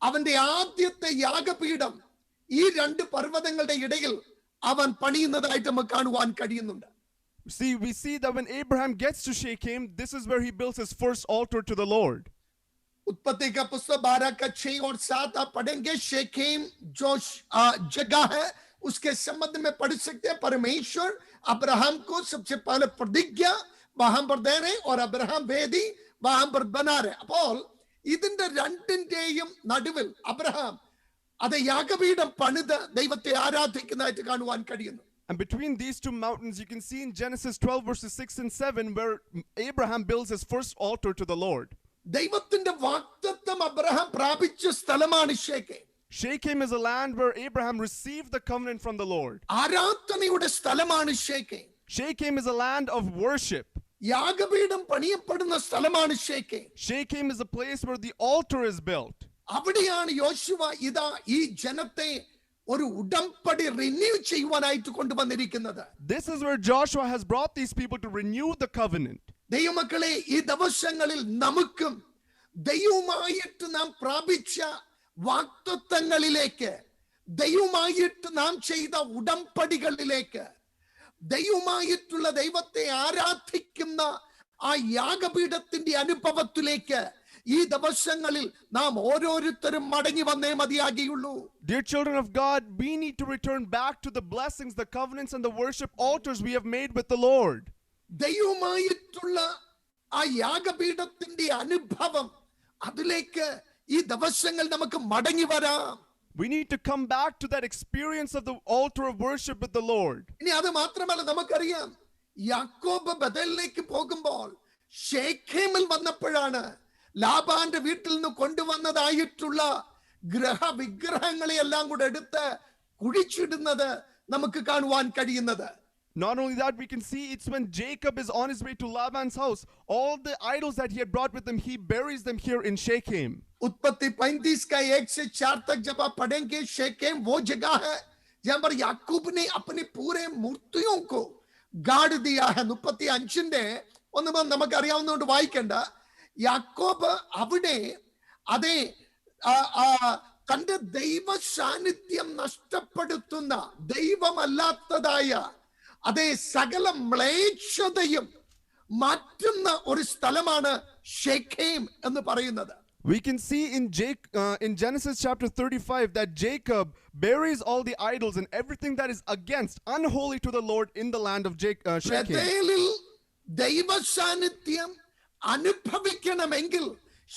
Speaker 1: അവന്റെ ആദ്യത്തെ യാഗപീഠം ഈ 2 പർവ്വതങ്ങളുടെ ഇടയിൽ അവൻ പണിയുന്നതായിട്ട് നമുക്ക് കാണുവാൻ കഴിയുന്നുണ്ട്.
Speaker 2: See, we see that when Abraham gets to Shechem, this is where he builds his first altar to the Lord.
Speaker 1: उत्पत्ति का पुस्तक 12 का 6 और 7 आप पढ़ेंगे. शेखेम जो जगह है उसके संबंध में पढ़ सकते हैं. परमेश्वर अब्राहम को सबसे पहले प्रतिज्ञा वहां पर दे रहे और अब्राहम वेदी वहां पर बना रहे. അപ്പോൾ ഇതിന്റെ രണ്ടിന്റെയും നടുവിൽ അബ്രഹാം അത് യാഗപീഠം പണിത് ദൈവത്തെ ആരാധിക്കുന്നതായിട്ട് കാണുവാൻ കഴിയുന്നു.
Speaker 2: And between these 2 mountains, you can see in Genesis 12 verses 6 and 7 where Abraham builds his first altar to the Lord.
Speaker 1: ദൈവത്തിന്റെ വാഗ്ദത്തം അബ്രഹാം പ്രാപിച്ച സ്ഥലമാണ് ഷേഖേം.
Speaker 2: Shechem is a land where Abraham received the covenant from the Lord.
Speaker 1: ആരാധനയുടെ സ്ഥലമാണ് ഷേഖേം.
Speaker 2: Shechem is a land of worship.
Speaker 1: യാഗപീഠം പണിയപ്പെടുന്ന സ്ഥലമാണ് ഷേഖേം.
Speaker 2: Shechem is a place where the altar is built.
Speaker 1: അവിടെയാണ് യോശുവ ഇതാ ഈ ജനത്തെ ഒരു ഉടമ്പടി റിന്യൂ ചെയ്യുവാനായിട്ട് കൊണ്ടുവന്നിരിക്കുന്നത്.
Speaker 2: This is where Joshua has brought these people to renew the covenant.
Speaker 1: ദൈവമക്കളെ, ഈ ദിവസങ്ങളിൽ നമുക്കും ദൈവമായിട്ട് നാം പ്രാപിച്ച വാഗ്ദത്തങ്ങളിലേക്ക്, ദൈവമായിട്ട് നാം ചെയ്ത ഉടമ്പടികളിലേക്ക്, ദൈവമായിട്ടുള്ള ദൈവത്തെ ആരാധിക്കുന്ന ആ യാഗപീഠത്തിന്റെ അനുഭവത്തിലേക്ക് ഈ ദിവസങ്ങളിൽ നാം ഓരോരുത്തരും മടങ്ങി വന്നേ മതിയാകിയുള്ളൂ.
Speaker 2: Dear children of God, we need to return back to the blessings, the covenants, and the worship altars we have made with the Lord.
Speaker 1: ദൈവമായിട്ടുള്ള ആ യാഗപീഠത്തിന്റെ അനുഭവം, അതിലേക്ക് ഈ ദിവസങ്ങൾ നമുക്ക് മടങ്ങി വരാം.
Speaker 2: We need to come back to that experience of the altar of worship with the Lord.
Speaker 1: ഇനി അത് മാത്രമല്ല, നമുക്കറിയാം യാക്കോബ് ബഥേലിലേക്ക് പോകുമ്പോൾ ശേഖേമിൽ വന്നപ്പോഴാണ് ലാബാന്റെ വീട്ടിൽ നിന്ന് കൊണ്ടുവന്നതായിട്ടുള്ള ഗ്രഹവിഗ്രഹങ്ങളെ എല്ലാം കൂടെ എടുത്ത് കുഴിച്ചിടുന്നത് നമുക്ക് കാണുവാൻ കഴിയുന്നത്.
Speaker 2: Not only that, we can see it's when Jacob is on his way to Laban's house. All the idols that he had brought with him, he buries them here in Shechem.
Speaker 1: उत्पत्ति 35 का 1 से 4 तक जब आप पढ़ेंगे, शेकेम वो जगह है जहां पर याकूब ने अपनी पूरे मूर्तियों को गाड़ दिया है. 35ന്റെ ഒന്നും നമുക്ക് അറിയാവുന്നതുകൊണ്ട് വായിക്കണ്ട. യാക്കോബ് അവിടെ അതേ തന്റെ ദൈവ സാന്നിധ്യം നഷ്ടപ്പെടുത്തുന്ന, ദൈവമല്ലാത്തതായ അതേ സകല മ്ലേച്ഛതയും മാറ്റുന്ന ഒരു സ്ഥലമാണ് ഷെഖേം എന്ന് പറയുന്നത്.
Speaker 2: We can see in Genesis chapter 35 that Jacob buries all the idols and everything that is against, unholy to the Lord in the land of Shechem.
Speaker 1: ബഥേലിൽ ദൈവ സാന്നിധ്യം അനുഭവിക്കണമെങ്കിൽ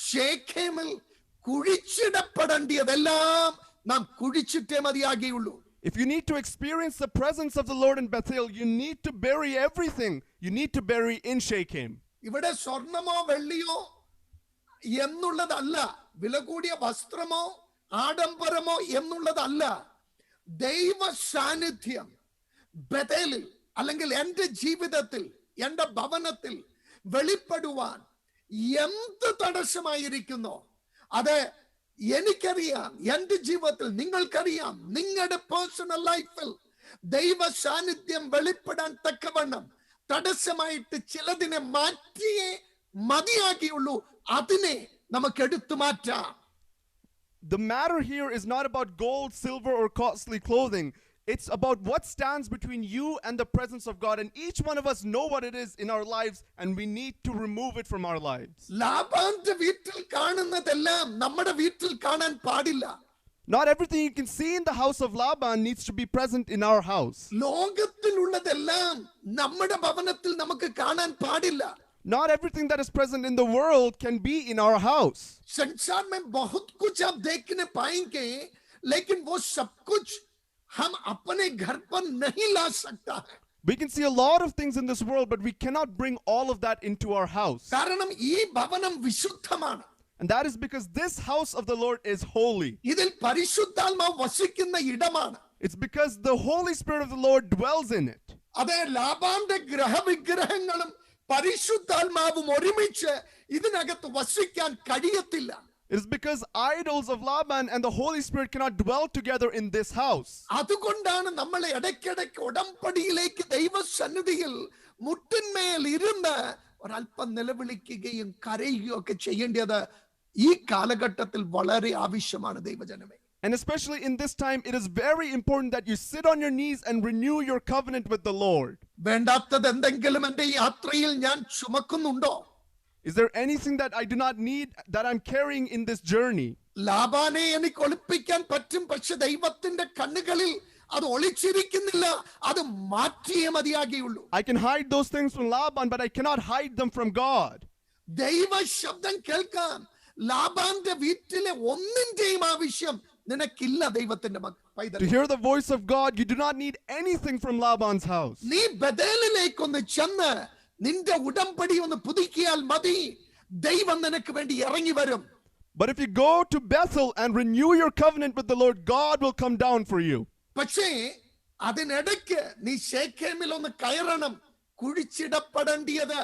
Speaker 1: ഷെഖേമിൽ കുഴിച്ചിടപ്പെടേണ്ടതെല്ലാം നാം കുഴിച്ചിട്ടേ മതിയാകിയുള്ളൂ.
Speaker 2: If you need to experience the presence of the Lord in Bethel, you need to bury everything. You need to bury in Shechem.
Speaker 1: ഇവിടെ സ്വർണമോ വെള്ളിയോ എന്നുള്ളതല്ല, വില കൂടിയ വസ്ത്രമോ ആഡംബരമോ എന്നുള്ളതല്ല. ദൈവ സാന്നിധ്യം ബഥേലിൽ അല്ലെങ്കിൽ എൻ്റെ ജീവിതത്തിൽ, എൻ്റെ ഭവനത്തിൽ വെളിപ്പെടുവാൻ എന്ത് തടസ്സമായിരിക്കുന്നോ അത് എനിക്കറിയാം. എൻ്റെ ജീവിതത്തിൽ നിങ്ങൾക്കറിയാം. നിങ്ങളുടെ പേഴ്സണൽ ലൈഫിൽ ദൈവ സാന്നിധ്യം വെളിപ്പെടാൻ തക്കവണ്ണം തടസ്സമായിട്ട് ചിലതിനെ മാറ്റിയേ മതിയാക്കിയുള്ളൂ. അതിനെ നമുക്ക് എടുത്തു മാറ്റാം.
Speaker 2: The matter here is not about gold, silver, or costly clothing. It's about what stands between you and the presence of God. And each one of us know what it is in our lives, and we need to remove it from our lives.
Speaker 1: ലാബാന്റെ വീട്ടിൽ കാണുന്നതെല്ലാം നമ്മുടെ വീട്ടിൽ കാണാൻ പാടില്ല.
Speaker 2: Not everything you can see in the house of Laban needs to be present in our house.
Speaker 1: ലോകത്തിലുള്ളതെല്ലാം നമ്മുടെ ഭവനത്തിൽ നമുക്ക് കാണാൻ പാടില്ല.
Speaker 2: Not everything that is present in the world can be in our house.
Speaker 1: संसार में बहुत कुछ आप देखने पाएंगे, लेकिन वो सब कुछ हम अपने घर पर नहीं ला सकता है.
Speaker 2: We can see a lot of things in this world, but we cannot bring all of that into our house.
Speaker 1: കാരണം ഈ ഭവനം വിശുദ്ധമാണ്.
Speaker 2: And that is because this house of the Lord is holy.
Speaker 1: ഇതിൽ പരിശുദ്ധാത്മാവ് വസിക്കുന്ന ഇടമാണ്.
Speaker 2: It's because the Holy Spirit of the Lord dwells in it.
Speaker 1: അതേ, ലാബാന്റെ ഗ്രഹവിഗ്രഹങ്ങളും പരിശുദ്ധാത്മാവും ഒരുമിച്ച് ഇതിനകത്ത് വസിക്കാൻ കഴിയത്തില്ല.
Speaker 2: It is because idols of Laban and the Holy Spirit cannot dwell together in this house.
Speaker 1: അതുകൊണ്ടാണ് നമ്മൾ ഇടയ്ക്കിടയ്ക്ക് ഉടമ്പടിയിലേക്ക് ദൈവസന്നിധിയിൽ മുട്ടിന്മേൽ ഇരുന്ന് ഒരല്പം നിലവിളിക്കുകയും കരയുകയും ഒക്കെ ചെയ്യേണ്ടത് ഈ കാലഘട്ടത്തിൽ വളരെ ആവശ്യമാണ് ദൈവജനമേ.
Speaker 2: And especially in this time, it is very important that you sit on your knees and renew your covenant with the Lord.
Speaker 1: വേണ്ടാത്തത് എന്തെങ്കിലും എൻ്റെ യാത്രയിൽ ഞാൻ ചുമക്കുന്നുണ്ടോ?
Speaker 2: Is there anything that I do not need that I'm carrying in this journey?
Speaker 1: ലാബാനെ എനിക്ക് ഒളിപ്പിക്കാൻ പറ്റും, പക്ഷെ ദൈവത്തിന്റെ കണ്ണുകളിൽ അത് ഒളിച്ചിരിക്കുന്നില്ല. അത് മാറ്റിയേ മതിയാകിയുള്ളൂ.
Speaker 2: I can hide those things from Laban, but I cannot hide them from God.
Speaker 1: ദൈവ ശബ്ദം കേൾക്കാൻ ലാബാന്റെ വീട്ടിലെ ഒന്നിന്റെയും ആവശ്യം നിനക്കില്ല. ദൈവത്തിന്റെ പൈതൽ,
Speaker 2: To hear the voice of God, you do not need anything from Laban's house.
Speaker 1: നീ ബഥേലിലേക്കൊന്ന് ചെന്ന് നിന്റെ ഉടമ്പടി ഒന്ന് പുതുക്കിയാൽ മതി. ദൈവം നിനക്ക് വേണ്ടി ഇറങ്ങി വരും.
Speaker 2: But if you go to Bethel and renew your covenant with the Lord, God will come down for you.
Speaker 1: പക്ഷേ അതിനിടയ്ക്ക് നീ ശേഖേമിൽ ഒന്ന് കയറണം. കുഴിച്ചിടപ്പെടേണ്ടിയത്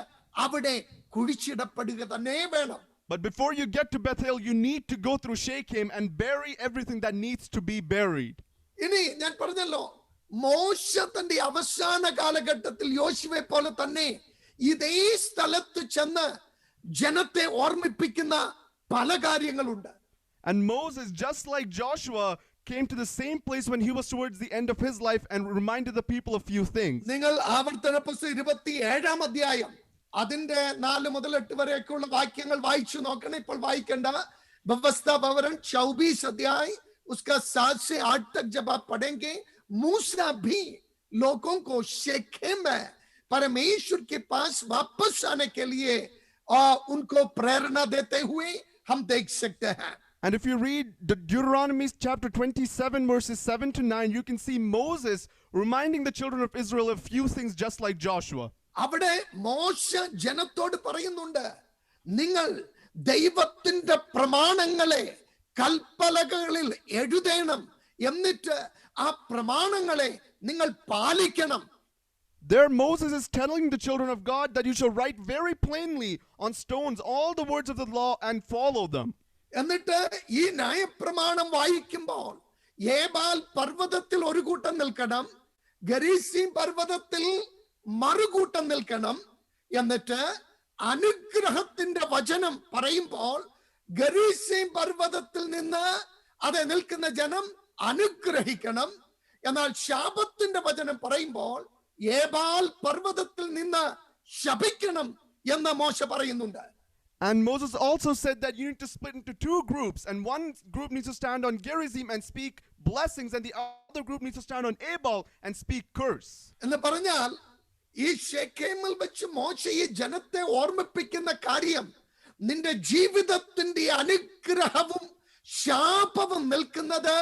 Speaker 1: അവിടെ കുഴിച്ചിടപ്പെടുക തന്നെ വേണം.
Speaker 2: But before you get to Bethel, you need to go through Shechem and bury everything that needs to be buried.
Speaker 1: ഇനി ഞാൻ പറഞ്ഞല്ലോ, മോശ തന്റെ അവസാന കാലഘട്ടത്തിൽ യോശുവയെ പോലെ തന്നെ ഇതേ സ്ഥലത്ത് ചെന്ന് ജനത്തെ ഓർമ്മിപ്പിക്കുന്ന പല കാര്യങ്ങളുണ്ട്.
Speaker 2: And Moses, just like Joshua, came to the same place when he was towards the end of his life and reminded the people a few things.
Speaker 1: നിങ്ങൾ ആവർത്തന പുസ്തകം 27-ാം അധ്യായം അതിന്റെ 4 മുതൽ 8 വരെയൊക്കെയുള്ള വാക്യങ്ങൾ വായിച്ചു നോക്കണം. ഇപ്പോൾ വായിക്കേണ്ട. व्यवस्था विवरण 24 अध्याय उसका 7 से 8 तक जब आप पढ़ेंगे, मूसा भी लोगों को शेखेम में परमेश्वर के पास वापस आने के लिए उनको प्रेरणा देते हुए हम देख सकते हैं.
Speaker 2: And if you read Deuteronomy chapter 27 verses 7 to 9, you can see Moses reminding the children of Israel a few things just like Joshua.
Speaker 1: അവിടെ മോശ ജനത്തോട് പറയുന്നുണ്ട്, നിങ്ങൾ ദൈവത്തിന്റെ പ്രമാണങ്ങളെ കൽപ്പലകളിൽ എഴുതണം, എന്നിട്ട് ആ പ്രമാണങ്ങളെ നിങ്ങൾ പാലിക്കണം.
Speaker 2: There Moses is telling the children of God that you shall write very plainly on stones all the words of the law and follow them.
Speaker 1: എന്നിട്ട് ഈ ന്യായപ്രമാണം വായിക്കുമ്പോൾ ഏബാൽ പർവ്വതത്തിൽ ഒരു കൂട്ടം നിൽക്കണം, ഗരീസീം പർവ്വതത്തിൽ മറുകൂട്ടം നിൽക്കണം. എന്നിട്ട് അനുഗ്രഹത്തിന്റെ വചനം പറയുമ്പോൾ ഗരീസീം പർവ്വതത്തിൽ നിന്ന് അത് നിൽക്കുന്ന ജനം അനുഗ്രഹിക്കണം. എന്നാൽ ശാപത്തിന്റെ വചനം പറയുമ്പോൾ ഏബാൽ പർവ്വതത്തിൽ നിന്ന് ശപിക്കണം എന്ന് മോശ പറയുന്നുണ്ട്.
Speaker 2: And Moses also said that you need to split into 2 groups, and one group needs to stand on Gerizim and speak blessings, and the other group needs to stand on Ebal and speak curse.
Speaker 1: എന്ന് പറഞ്ഞാൽ ഈ ശെഖേമിൽ വെച്ച് മോശ ഈ ജനത്തെ ഓർമ്മിപ്പിക്കുന്ന കാര്യം, നിന്റെ ജീവിതത്തിന്റെ അനുഗ്രഹവും ശാപവും നിൽക്കുന്നത്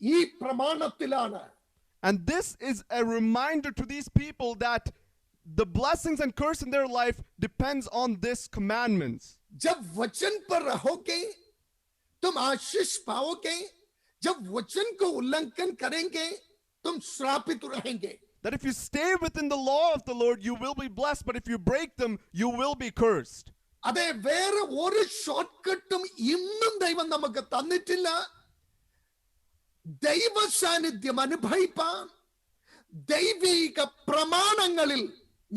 Speaker 1: ഈ പ്രമാണത്തിലാണ്.
Speaker 2: And this is a reminder to these people that the blessings and curse in their life depends on this commandments.
Speaker 1: जब वचन पर रहोगे तुम आशीष पाओगे, जब वचन को उल्लंघन करेंगे तुम श्रापित रहेंगे.
Speaker 2: That if you stay within the law of the Lord, you will be blessed, but if you break them, you will be cursed.
Speaker 1: അതെ, വേറെ ഒരു ഷോർട്ട് കട്ടും ഇന്നും ദൈവം നമുക്ക് തന്നിട്ടില്ല. ദൈവ സാന്നിധ്യം അനുഭവിപ്പാൻ ദൈവിക പ്രമാണങ്ങളിൽ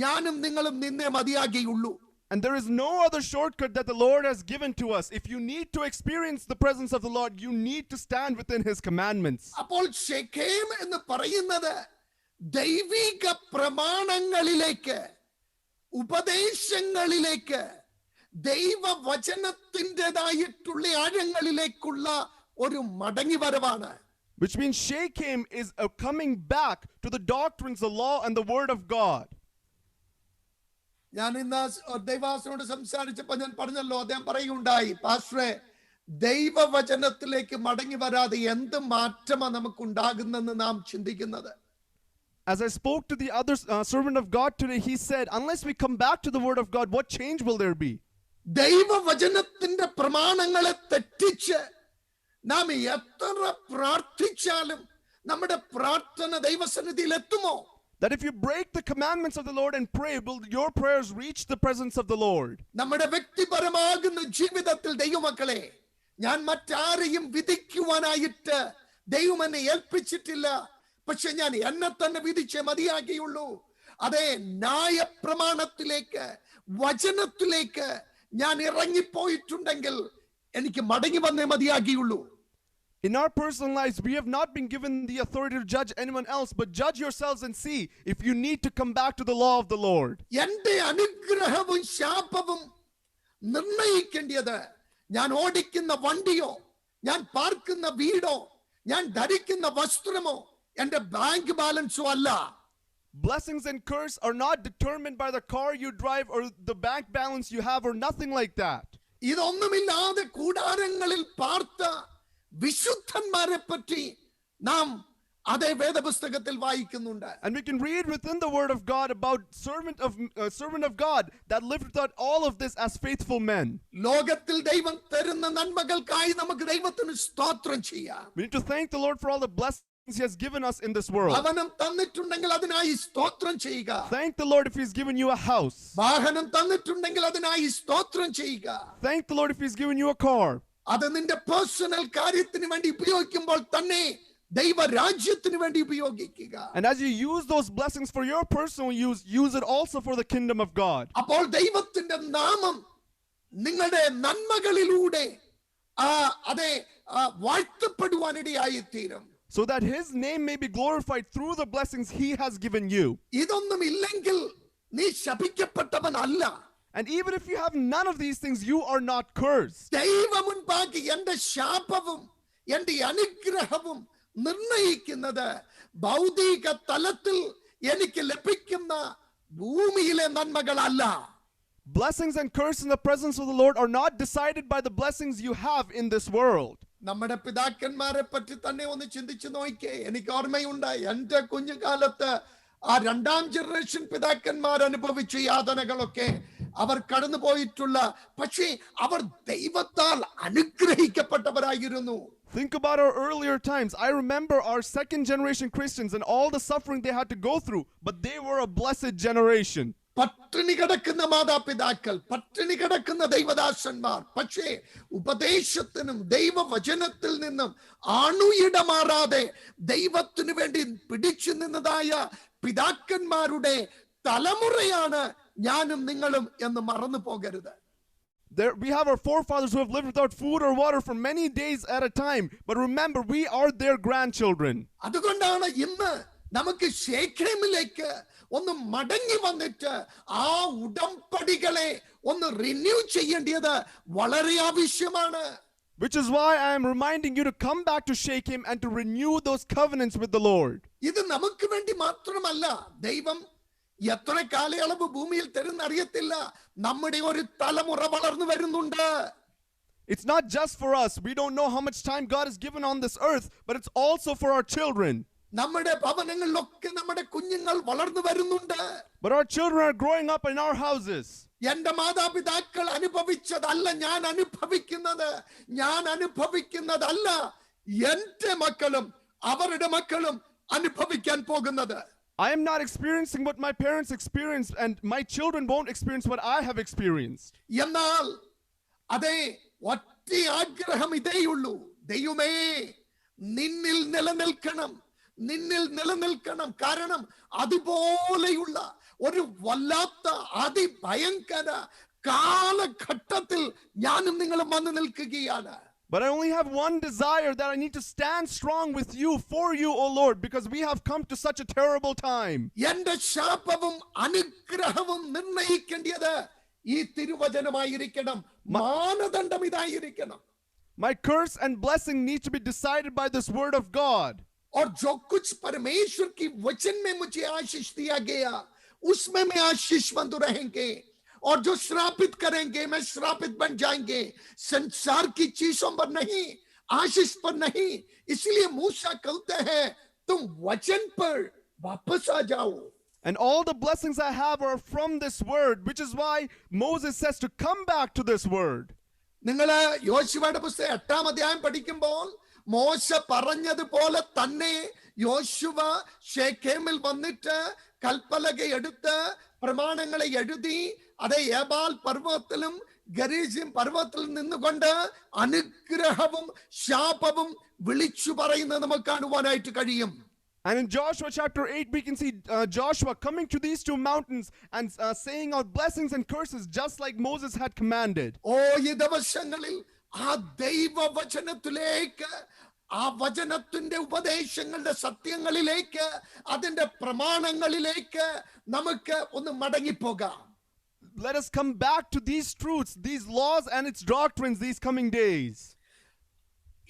Speaker 1: ഞാനും നിങ്ങളും നിന്നേ മതിയാകിയുള്ളൂ.
Speaker 2: And there is no other shortcut that the Lord has given to us. If you need to experience the presence of the Lord, you need to stand within His commandments.
Speaker 1: അപ്പോൾ ശെഖേം എന്ന് പറയുന്നത് ദൈവിക പ്രമാണങ്ങളിലേക്ക്, ഉപദേശങ്ങളിലേക്ക്, ദൈവവചനത്തിൻ്റെതായിട്ടുള്ള ആഴങ്ങളിലേക്കുള്ള ഒരു മടങ്ങിവരവാണ്.
Speaker 2: Which means Shechem is a coming back to the doctrines, the law, and the word of God.
Speaker 1: ഞാൻ ഇന്ന് ദൈവാസനോട് സംസാരിച്ചപ്പോൾ ഞാൻ പറഞ്ഞല്ലോ, അദ്ദേഹം പറയുകയുണ്ടായി, പാസ്റ്ററെ, ദൈവവചനത്തിലേക്ക് മടങ്ങി വരാതെ എന്ത് മാറ്റമാണ് നമുക്കുണ്ടാകുന്നെന്ന് നാം ചിന്തിക്കുന്നത്.
Speaker 2: As I spoke to the other servant of God today, he said, unless we come back to the word of God, what change will there be?
Speaker 1: ദൈവവചനത്തിന്റെ പ്രമാണങ്ങളെ തെറ്റിച്ച് നാം എത്ര പ്രാർത്ഥിച്ചാലും നമ്മുടെ പ്രാർത്ഥന ദൈവസന്നിധിയിൽ എത്തുമോ?
Speaker 2: That if you break the commandments of the Lord and pray, will your prayers reach the presence of the Lord?
Speaker 1: നമ്മുടെ വ്യക്തിപരമാകുന്ന ജീവിതത്തിൽ ദൈവമക്കളെ, ഞാൻ മറ്റാരെയും വിധിക്കുവാനായിട്ട് ദൈവം എന്നെ ഏൽപ്പിച്ചിട്ടില്ല. പക്ഷെ ഞാൻ എന്നെ തന്നെ വിധിച്ചേ മതിയാക്കിയുള്ളൂ. അതേ, ന്യായപ്രമാണത്തിലേക്ക്, വചനത്തിലേക്ക് ഞാൻ ഇറങ്ങിപ്പോയിട്ടുണ്ടെങ്കിൽ എനിക്ക് മടങ്ങി വന്നേ മതിയാകിയുള്ളൂ.
Speaker 2: In our personal lives, we have not been given the authority to judge anyone else, but judge yourselves and see if you need to come back to the law of the Lord.
Speaker 1: എന്റെ അനുഗ്രഹവും ശാപവും നിർണയിക്കേണ്ടത് ഞാൻ ഓടിക്കുന്ന വണ്ടിയോ, ഞാൻ പാർക്കുന്ന വീടോ, ഞാൻ ധരിക്കുന്ന വസ്ത്രമോ, എന്റെ ബാങ്ക് ബാലൻസോ അല്ല.
Speaker 2: Blessings and curse are not determined by the car you drive or the bank balance you have or nothing like that.
Speaker 1: ഇതൊന്നുമില്ലാതെ കൂടാരങ്ങളിൽ പാർത്ത വിശുദ്ധന്മാരെ പറ്റി നാം അതേ വേദപുസ്തകത്തിൽ വായിക്കുന്നുണ്ട്.
Speaker 2: And we can read within the word of God about servant of God that lived without all of this as faithful men.
Speaker 1: ലോകത്തിൽ ദൈവം തരുന്ന നന്മകൾക്കായി നമുക്ക് ദൈവത്തിന് സ്തോത്രം ചെയ്യാം.
Speaker 2: We need to thank the Lord for all the blessings He has given us in this world.
Speaker 1: ഭവനം തന്നിട്ടുണ്ടെങ്കിൽ അതിനായി സ്തോത്രം ചെയ്യുക.
Speaker 2: Thank the Lord if He's given you a house.
Speaker 1: വാഹനം തന്നിട്ടുണ്ടെങ്കിൽ അതിനായി സ്തോത്രം ചെയ്യുക.
Speaker 2: Thank the Lord if He's given you a car.
Speaker 1: അത് നിന്റെ പേഴ്സണൽ കാര്യത്തിന് വേണ്ടി ഉപയോഗിക്കുമ്പോൾ തന്നെ ദൈവരാജ്യത്തിന് വേണ്ടി ഉപയോഗിക്കുക.
Speaker 2: And as you use those blessings for your personal use it also for the kingdom of God.
Speaker 1: അപ്പോൾ ദൈവത്തിന്റെ നാമം നിങ്ങളുടെ നന്മകളിലൂടെ അതെ വാഴ്ത്തപ്പെടുവാനിടയായി തീരും.
Speaker 2: So that his name may be glorified through the blessings he has given you.
Speaker 1: ഇതൊന്നും ഇല്ലെങ്കിൽ നീ ശപിക്കപ്പെട്ടവനല്ല.
Speaker 2: And even if you have none of these things, you are not cursed.
Speaker 1: ദൈവമുൻപാകെ എന്റെ ശാപവും എന്റെ അനുഗ്രഹവും നിർണയിക്കുന്നത് ഭൗതിക തലത്തിൽ എനിക്ക് ലഭിക്കുന്ന ഭൂമിയിലെ നന്മകളല്ല.
Speaker 2: Blessings and curses in the presence of the Lord are not decided by the blessings you have in this world.
Speaker 1: നമ്മുടെ പിതാക്കന്മാരെ പറ്റി തന്നെ ഒന്ന് ചിന്തിച്ചു നോക്കിയേ. എനിക്ക് ഓർമ്മയുണ്ട് എന്റെ കുഞ്ഞുകാലത്ത് രണ്ടാം ജനറേഷൻ പിതാക്കന്മാർ അനുഭവിച്ച യാതനകളൊക്കെ അവർ കടന്നു പോയിട്ടുള്ള, പക്ഷേ അവർ ദൈവത്താൽ അനുഗ്രഹിക്കപ്പെട്ടവരായിരുന്നു.
Speaker 2: Think about our earlier times. I remember our second generation Christians and all the suffering they had to go through, but they were a blessed generation.
Speaker 1: പട്ടിണി കിടക്കുന്ന മാതാപിതാക്കൾ, പട്ടിണി കിടക്കുന്ന ദൈവദാസന്മാർ, പക്ഷേ ഉപദേശത്തിനും ദൈവവചനത്തിൽ നിന്നും അണുയിടമാറാതെ ദൈവത്തിനു വേണ്ടി പിടിച്ചു നിന്നതായ പിതാക്കന്മാരുടെ തലമുറയാണ് ഞാനും നിങ്ങളും എന്ന് മറന്നു പോകരുത്.
Speaker 2: There, we have our forefathers who have lived without food or water for many days at a time. But remember, we are their grandchildren.
Speaker 1: അതുകൊണ്ടാണ് ഇന്ന് നമുക്ക് ശേഖേമിലേക്ക് ഒന്ന് മടങ്ങി വന്നിട്ട് ആ ഉടമ്പടികളെ ഒന്ന് റിന്യൂ ചെയ്യേണ്ടത് വളരെ ആവശ്യമാണ്.
Speaker 2: Which is why I am reminding you to come back to Shechem and to renew those covenants with the Lord.
Speaker 1: ഇത് നമുക്ക് വേണ്ടി മാത്രമല്ല, ദൈവം എത്ര കാലയളവ് ഭൂമിയിൽ തരുന്നറിയത്തില്ല. നമ്മുടെ ഒരു തലമുറ വളർന്നു വരുന്നുണ്ട്.
Speaker 2: It's not just for us. We don't know how much time God has given on this earth, but it's also for our children.
Speaker 1: നമ്മുടെ ഭവനങ്ങളിലൊക്കെ നമ്മുടെ കുഞ്ഞുങ്ങൾ വളർന്നു വരുന്നുണ്ട്.
Speaker 2: But our children are growing up in our houses.
Speaker 1: എന്റെ മാതാപിതാക്കൾ അനുഭവിച്ചതല്ല ഞാൻ അനുഭവിക്കുന്നതല്ല എന്റെ മക്കളും അവരുടെ മക്കളും അനുഭവിക്കാൻ പോകുന്നത്.
Speaker 2: I am not experiencing what my parents experienced, and my children won't experience what I have experienced.
Speaker 1: എന്നാൽ അതേ ഒറ്റ ആഗ്രഹം ഇതേയുള്ളൂ, ദൈവമേ നിന്നിൽ നിലനിൽക്കണം. കാരണം അതുപോലെയുള്ള ഒരു വല്ലാത്ത അതിഭയങ്കര കാലഘട്ടത്തിൽ ഞാനും നിങ്ങളും വന്നു നിൽക്കുകയാണ്.
Speaker 2: But I only have one desire, that I need to stand strong with you, for you, O Lord, because we have come to such a terrible time.
Speaker 1: എന്റെ ശാപവും അനുഗ്രഹവും നിർണയിക്കേണ്ടത് ഈ തിരുവചനമായിരിക്കണം. മാനദണ്ഡം ഇതായിരിക്കണം.
Speaker 2: My curse and blessing need to be decided by this word of God.
Speaker 1: और जो कुछ परमेश्वर की वचन में मुझे आशीष दिया गया उसमें मैं आशीषवंत रहेंगे, और जो श्रापित करेंगे मैं श्रापित बन जाएंगे. संसार की चीजों पर नहीं, आशीष पर नहीं. इसलिए मूसा कहते हैं तुम वचन पर वापस आ जाओ.
Speaker 2: And all the blessings I have are from this word, which is why Moses says to come back to this word.
Speaker 1: നിങ്ങള് യോശുവയുടെ പുസ്തകം 8-ാം അധ്യായം പഠിക്കുമ്പോൾ മോശ പറഞ്ഞതുപോലെ തന്നെ യോശുവ ശേഖേമിൽ വന്നിട്ട് കൽപ്പലക എടുത്ത് പ്രമാണങ്ങളെ എഴുതി അതേ ഏബാൽ പർവ്വതത്തിലും ഗരീസിം പർവ്വതത്തിൽ നിന്നുകൊണ്ട് അനുഗ്രഹവും ശാപവും വിളിച്ചു പറയുന്നത് നമുക്ക് കാണുവാനായിട്ട് കഴിയും.
Speaker 2: And in Joshua chapter 8, we can see Joshua coming to these two mountains and saying out blessings and curses just like Moses had commanded.
Speaker 1: ഓ ഈ ദിവസങ്ങളിൽ ആ ദൈവവചനത്തിലേക്ക്, ആ വചനത്തിന്റെ ഉപദേശങ്ങളുടെ സത്യങ്ങളിലേക്ക്, അതിന്റെ പ്രമാണങ്ങളിലേക്ക് നമുക്ക് ഒന്ന് മടങ്ങിപ്പോകാം.
Speaker 2: Let us come back to these truths, these laws and its doctrines these coming days.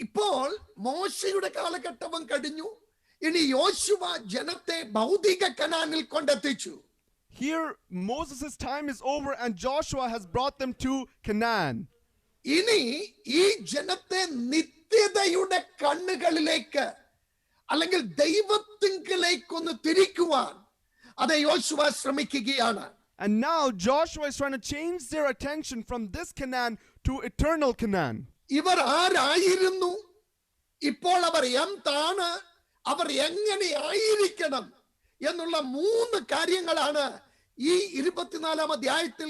Speaker 1: ഇപ്പോൾ മോശയുടെ കാലഘട്ടവും കഴിഞ്ഞു. ഇനി യോശുവ ജനത്തെ ഭൗതിക കനാനിൽ കൊണ്ടെത്തിച്ചു.
Speaker 2: Here Moses' time is over and Joshua has brought them to Canaan.
Speaker 1: ഇനി ഈ ജനത്തെ നിത്യതയുടെ കണ്ണുകളിലേക്ക് അല്ലെങ്കിൽ ദൈവത്തിങ്കിലേക്കൊന്ന് തിരിക്കുവാൻ അത് യോശുവ ശ്രമിക്കുകയാണ്.
Speaker 2: And now Joshua is trying to change their attention from this Canaan to eternal Canaan.
Speaker 1: ഇവർ ആരായിരുന്നു, ഇപ്പോൾ അവർ എന്താണ്, അവർ എങ്ങനെ ആയിരിക്കണം എന്നുള്ള 3 കാര്യങ്ങളാണ് ഈ 24-ാം അധ്യായത്തിൽ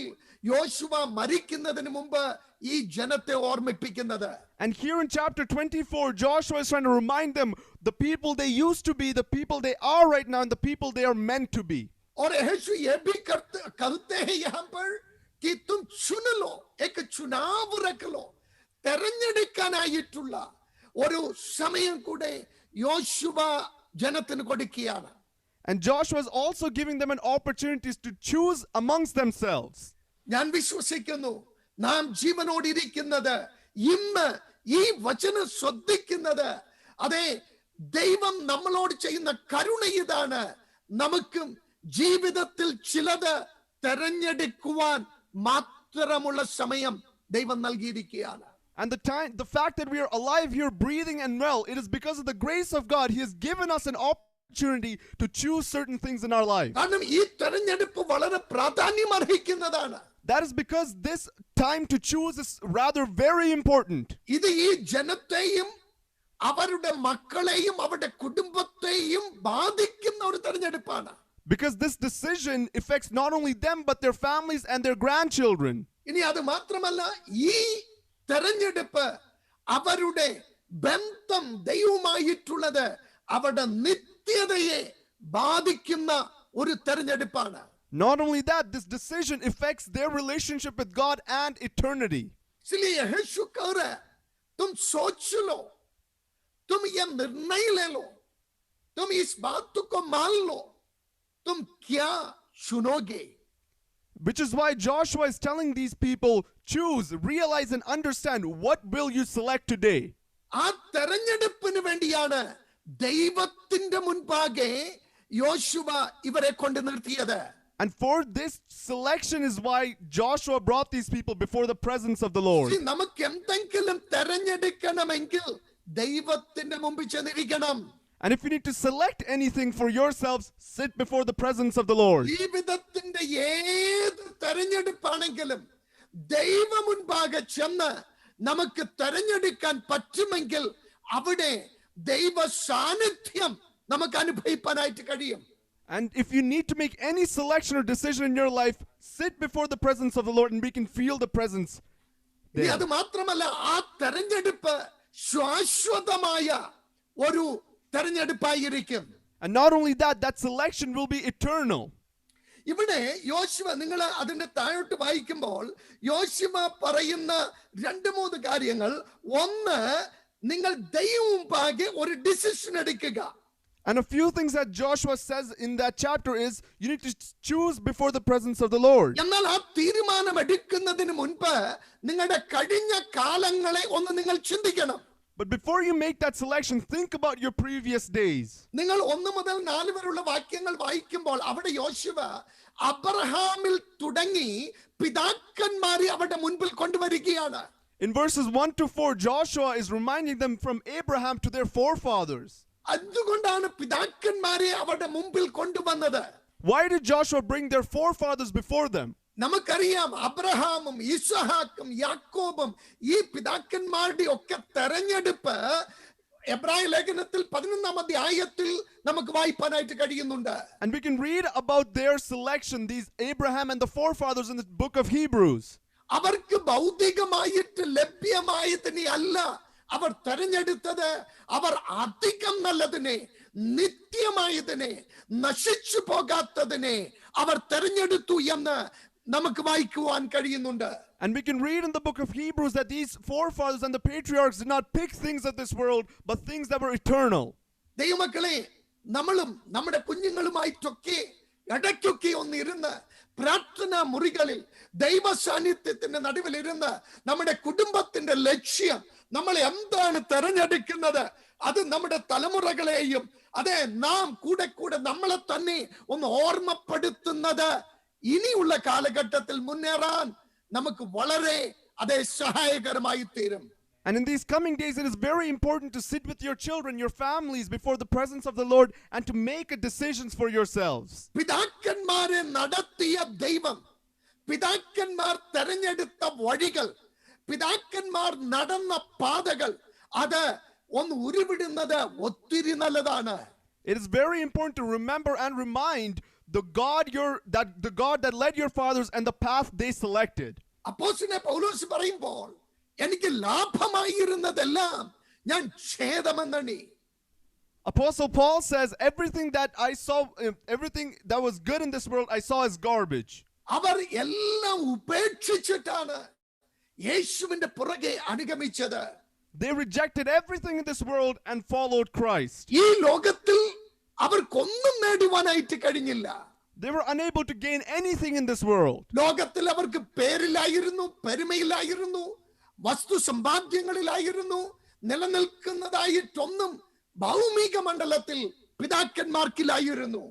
Speaker 1: യോശുവ മരിക്കുന്നതിന് മുമ്പ് ഈ ജനത്തെ ഓർമ്മിപ്പിക്കുന്നത്.
Speaker 2: And here in chapter 24, Joshua is trying to remind them the people they used to be, the people they are right now, and the people they are meant to be.
Speaker 1: और यीशु ये भी कहते हैं यहाँ पर कि तुम चुन लो, एक चुनाव रख लो, തെരഞ്ഞെടുക്കാനായിട്ടുള്ള ഒരു സമയം കൂടെ യോശുവ ജനത്തിന് കൊടുക്കുകയാണ്.
Speaker 2: And Joshua is also giving them an opportunity to choose amongst themselves.
Speaker 1: ഞാൻ വിശ്വസിക്കുന്നു നാം ജീവനോടിരിക്കുന്നത് ഇന്ന് ഈ വചനം ശ്രദ്ധിക്കുന്നത് അതെ ദൈവം നമ്മളോട് ചെയ്യുന്ന കരുണ ഇതാണ്. നമുക്കും ജീവിതത്തിൽ ചിലത് തെരഞ്ഞെടുക്കുവാൻ മാത്രമുള്ള സമയം ദൈവം നൽകിയിരിക്കുകയാണ്.
Speaker 2: And the fact that we are alive here, breathing and well, it is because of the grace of God. He has given us an opportunity to choose certain things in our life.
Speaker 1: കാരണം ഈ തെരഞ്ഞെടുപ്പ് വളരെ പ്രാധാന്യം അർഹിക്കുന്നതാണ്.
Speaker 2: That is because this time to choose is rather very important.
Speaker 1: ഇത് ഈ ജനത്തെയും അവരുടെ മക്കളെയും അവരുടെ കുടുംബത്തെയും ബാധിക്കുന്ന ഒരു തെരഞ്ഞെടുപ്പാണ്.
Speaker 2: Because this decision affects not only them but their families and their grandchildren.
Speaker 1: ഇനി അത് മാത്രമല്ല ഈ തെരഞ്ഞെടുപ്പ് അവരുടെ ബന്ധം ദൈവവുമായിട്ടുള്ളത് അവരുടെ നിത്യതയെ ബാധിക്കുന്ന ഒരു തെരഞ്ഞെടുപ്പാണ്.
Speaker 2: Not only that, this decision affects their relationship with God and eternity.
Speaker 1: इसलिए यीशु कह रहा है तुम सोच लो, तुम ये निर्णय ले लो, तुम इस बात को मान लो, तुम क्या चुनोगे.
Speaker 2: Which is why Joshua is telling these people, choose, realize and understand, what will you select today?
Speaker 1: ആ തെരഞ്ഞെടുപ്പിന് വേണ്ടിയാണ് ദൈവത്തിന്റെ മുൻപാകെ യോശുവ ഇവരെ കൊണ്ട് നിർത്തിയത്.
Speaker 2: And for this selection is why Joshua brought these people before the presence of the Lord.
Speaker 1: നമുക്ക് എന്തെങ്കിലും തെരഞ്ഞെടുക്കണമെങ്കിൽ ദൈവത്തിന്റെ മുമ്പിൽ ചെന്നിരിക്കണം.
Speaker 2: And if you need to select anything for yourselves, sit before the presence of the Lord.
Speaker 1: ജീവിതത്തിന്റെ ഏത് തെരഞ്ഞെടുപ്പാണെങ്കിലും ദൈവ മുൻപാകെ ചെന്ന് നമുക്ക് തെരഞ്ഞെടുക്കാൻ പറ്റുമെങ്കിൽ അവിടെ ദൈവ സാന്നിധ്യം നമുക്ക് അനുഭവിക്കാനായിട്ട് കഴിയും.
Speaker 2: And if you need to make any selection or decision in your life, sit before the presence of the Lord and we can feel the presence there.
Speaker 1: അത് മാത്രമല്ല ആ തെരഞ്ഞെടുപ്പ് ശാശ്വതമായ ഒരു തെരഞ്ഞെടുപ്പായിരിക്കും.
Speaker 2: And not only that, that selection will be eternal.
Speaker 1: ഇവിടെ യോശുവ നിങ്ങൾ അതിന്റെ താഴോട്ട് വായിക്കുമ്പോൾ യോശുവ പറയുന്ന രണ്ട് മൂന്ന് കാര്യങ്ങൾ. ഒന്ന്, നിങ്ങൾ ദൈവം മുൻപാകെ ഒരു ഡിസിഷൻ എടുക്കുക.
Speaker 2: And a few things that Joshua says in that chapter is, you need to choose before the presence of the Lord.
Speaker 1: എന്നാൽ ആ തീരുമാനം എടുക്കുന്നതിന് മുൻപ് നിങ്ങളുടെ കഴിഞ്ഞ കാലങ്ങളെ ഒന്ന് നിങ്ങൾ ചിന്തിക്കണം.
Speaker 2: But before you make that selection, think about your previous days.
Speaker 1: നിങ്ങൾ 1 മുതൽ 4 വരെയുള്ള വാക്യങ്ങൾ വായിക്കുമ്പോൾ അവിടെ യോശുവ അബ്രഹാമിൽ തുടങ്ങി പിതാക്കന്മാരെ അവരുടെ മുൻപിൽ കൊണ്ടുവരികയാണ്.
Speaker 2: In verses 1 to 4, Joshua is reminding them from Abraham to their forefathers.
Speaker 1: അതുകൊണ്ടാണ് പിതാക്കന്മാരെ അവരുടെ മുമ്പിൽ കൊണ്ടുവന്നത്.
Speaker 2: Why did Joshua bring their forefathers before them?
Speaker 1: നമുക്കറിയാം അബ്രഹാമും ഇസ്ഹാക്കും യാക്കോബും ഈ പിതാക്കന്മാരുടെ ഒക്കെ തെരഞ്ഞെടുപ്പ് എബ്രായ ലേഖനത്തിൽ 11-ാം അധ്യായത്തിൽ നമുക്ക് വായിക്കാനായിട്ട് കഴിയുന്നുണ്ട്.
Speaker 2: And we can read about their selection, these Abraham and the forefathers, in the book of Hebrews.
Speaker 1: അവർക്ക് ഭൗതികമായിട്ട് ലഭ്യമായതിനെ അല്ല അവർ തെരഞ്ഞെടുത്തത്, അവർ അധികം നല്ലതിനെ, നിത്യമായതിനെ, നശിച്ചു പോകാത്തതിനെ അവർ തെരഞ്ഞെടുത്തു എന്ന് നമുക്ക് വായിക്കുവാൻ കഴിയുന്നുണ്ട്.
Speaker 2: And we can read in the book of Hebrews that these forefathers and the patriarchs did not pick things of this world, but things that were eternal.
Speaker 1: ദൈവമക്കളെ, നമ്മളും നമ്മുടെ കുഞ്ഞുങ്ങളുമായിട്ടൊക്കെ ഇടയ്ക്കൊക്കെ ഒന്നിരുന്ന് പ്രാർത്ഥനാ മുറികളിൽ ദൈവ സാന്നിധ്യത്തിന്റെ നടുവിലിരുന്ന് നമ്മുടെ കുടുംബത്തിന്റെ ലക്ഷ്യം നമ്മൾ എന്താണ് തെരഞ്ഞെടുക്കുന്നത്, അത് നമ്മുടെ തലമുറകളെയും അതെ നാം കൂടെ കൂടെ നമ്മളെ തന്നെ ഒന്ന് ഓർമ്മപ്പെടുത്തുന്നത് ഇനിയുള്ള കാലഘട്ടത്തിൽ മുന്നേറാൻ നമുക്ക് വളരെ അതേ സഹായകരമായി തീരും.
Speaker 2: And in these coming days, it is very important to sit with your children, your families, before the presence of the Lord and to make decisions for yourselves.
Speaker 1: പിതാക്കന്മാരെ നടത്തിയ ദൈവം, പിതാക്കന്മാർ തെരഞ്ഞെടുത്ത വഴികൾ, പിതാക്കന്മാർ നടന്ന പാതകൾ, അത് ഒന്ന് ഉരുവിടുന്നത് ഒത്തിരി നല്ലതാണ്.
Speaker 2: It is very important to remember and remind the God that led your fathers and the path they selected.
Speaker 1: അപ്പോസ്തലനായ പൗലോസ് പറയുമ്പോൾ എനിക്ക് ലാഭമായിരുന്നതെല്ലാം ഞാൻ ഛേദമെന്നണി.
Speaker 2: Apostle Paul says, everything that was good in this world, I saw as garbage.
Speaker 1: അവർ എല്ലാം ഉപേക്ഷിച്ചിട്ടാണ് യേശുവിന്റെ പുറകെ അനുഗമിച്ചത്.
Speaker 2: They rejected everything in this world and followed Christ.
Speaker 1: ഈ ലോകത്തിൽ അവർക്കൊന്നും നേടുവാനായിട്ട് കഴിഞ്ഞില്ല.
Speaker 2: They were unable to gain anything in this world.
Speaker 1: ലോകത്തിൽ അവർക്ക് പേരിലായിരുന്നു, പെരുമയിലായിരുന്നു, വസ്തു സമ്പാദ്യങ്ങളിലായിരുന്നു, നിലനിൽക്കുന്നതായിട്ടൊന്നും ഭൗമിക മണ്ഡലത്തിൽ പിതാക്കന്മാർക്കില്ലായിരുന്നു.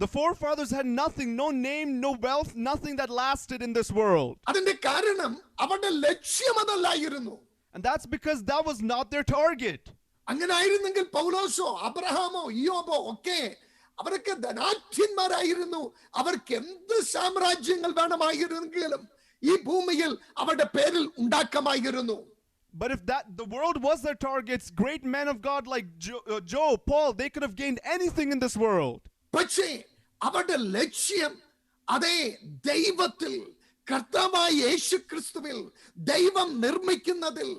Speaker 2: The forefathers had nothing, no name, no wealth, nothing that lasted in this world.
Speaker 1: അതിന്റെ കാരണം അവരുടെ ലക്ഷ്യം അതല്ലായിരുന്നു.
Speaker 2: And that's because that was not their target.
Speaker 1: അങ്ങനെ ആയിരുന്നെങ്കിൽ പൗലോസോ അബ്രഹാമോ ഇയ്യോബോ ഒക്കെ അവരൊക്കെ ധനാഢ്യന്മാരായിരുന്നു. അവർക്ക് എന്ത് സാമ്രാജ്യങ്ങൾ വേണമായിരുന്നെങ്കിലും ഈ ഭൂമിയിൽ അവരുടെ പേരിൽ ഉണ്ടാക്കാമായിരുന്നു.
Speaker 2: But if the world was their targets, great men of God like Job, Paul, they could have gained anything in this world.
Speaker 1: പക്ഷേ അവരുടെ ലക്ഷ്യം അതേ ദൈവത്തിൽ, കർത്താവായ യേശുക്രിസ്തുവിൽ, ദൈവം നിർമ്മിക്കുന്നതിൽ,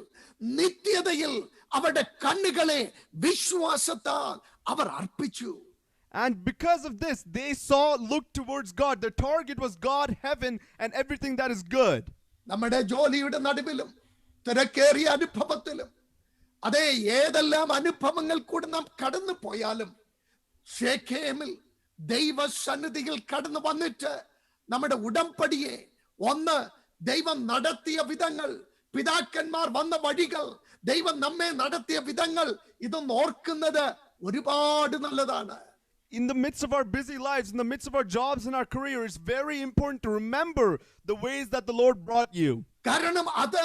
Speaker 1: നിത്യതയിൽ അവരുടെ കണ്ണുകളെ വിശ്വാസത്താൽ അവർ അർപ്പിച്ചു.
Speaker 2: And because of this, they looked towards God. Their target was God, heaven, and everything that is good.
Speaker 1: നമ്മുടെ ജോലിയുടെ നടുവിലും തിരക്കേറിയ അനുഭവത്തിലും അതേ ഏതെല്ലാം അനുഭവങ്ങൾ കൂടെ നാം കടന്നു പോയാലും ഷേഖേമിൽ ദൈവസന്നിധിയിൽ കടന്നു വന്നിട്ട് നമ്മുടെ ഉടമ്പടിയെ ഒന്ന് ദൈവം നടത്തിയ വിധങ്ങൾ, പിതാക്കന്മാർ വന്ന വഴികൾ, ദൈവം നമ്മെ നടത്തിയ വിധങ്ങൾ ഇതൊന്ന് ഓർക്കുന്നത് ഒരുപാട് നല്ലതാണ്.
Speaker 2: In the midst of our busy lives, in the midst of our jobs and our career, it's very important to remember the ways that the Lord brought you.
Speaker 1: കാരണം അത്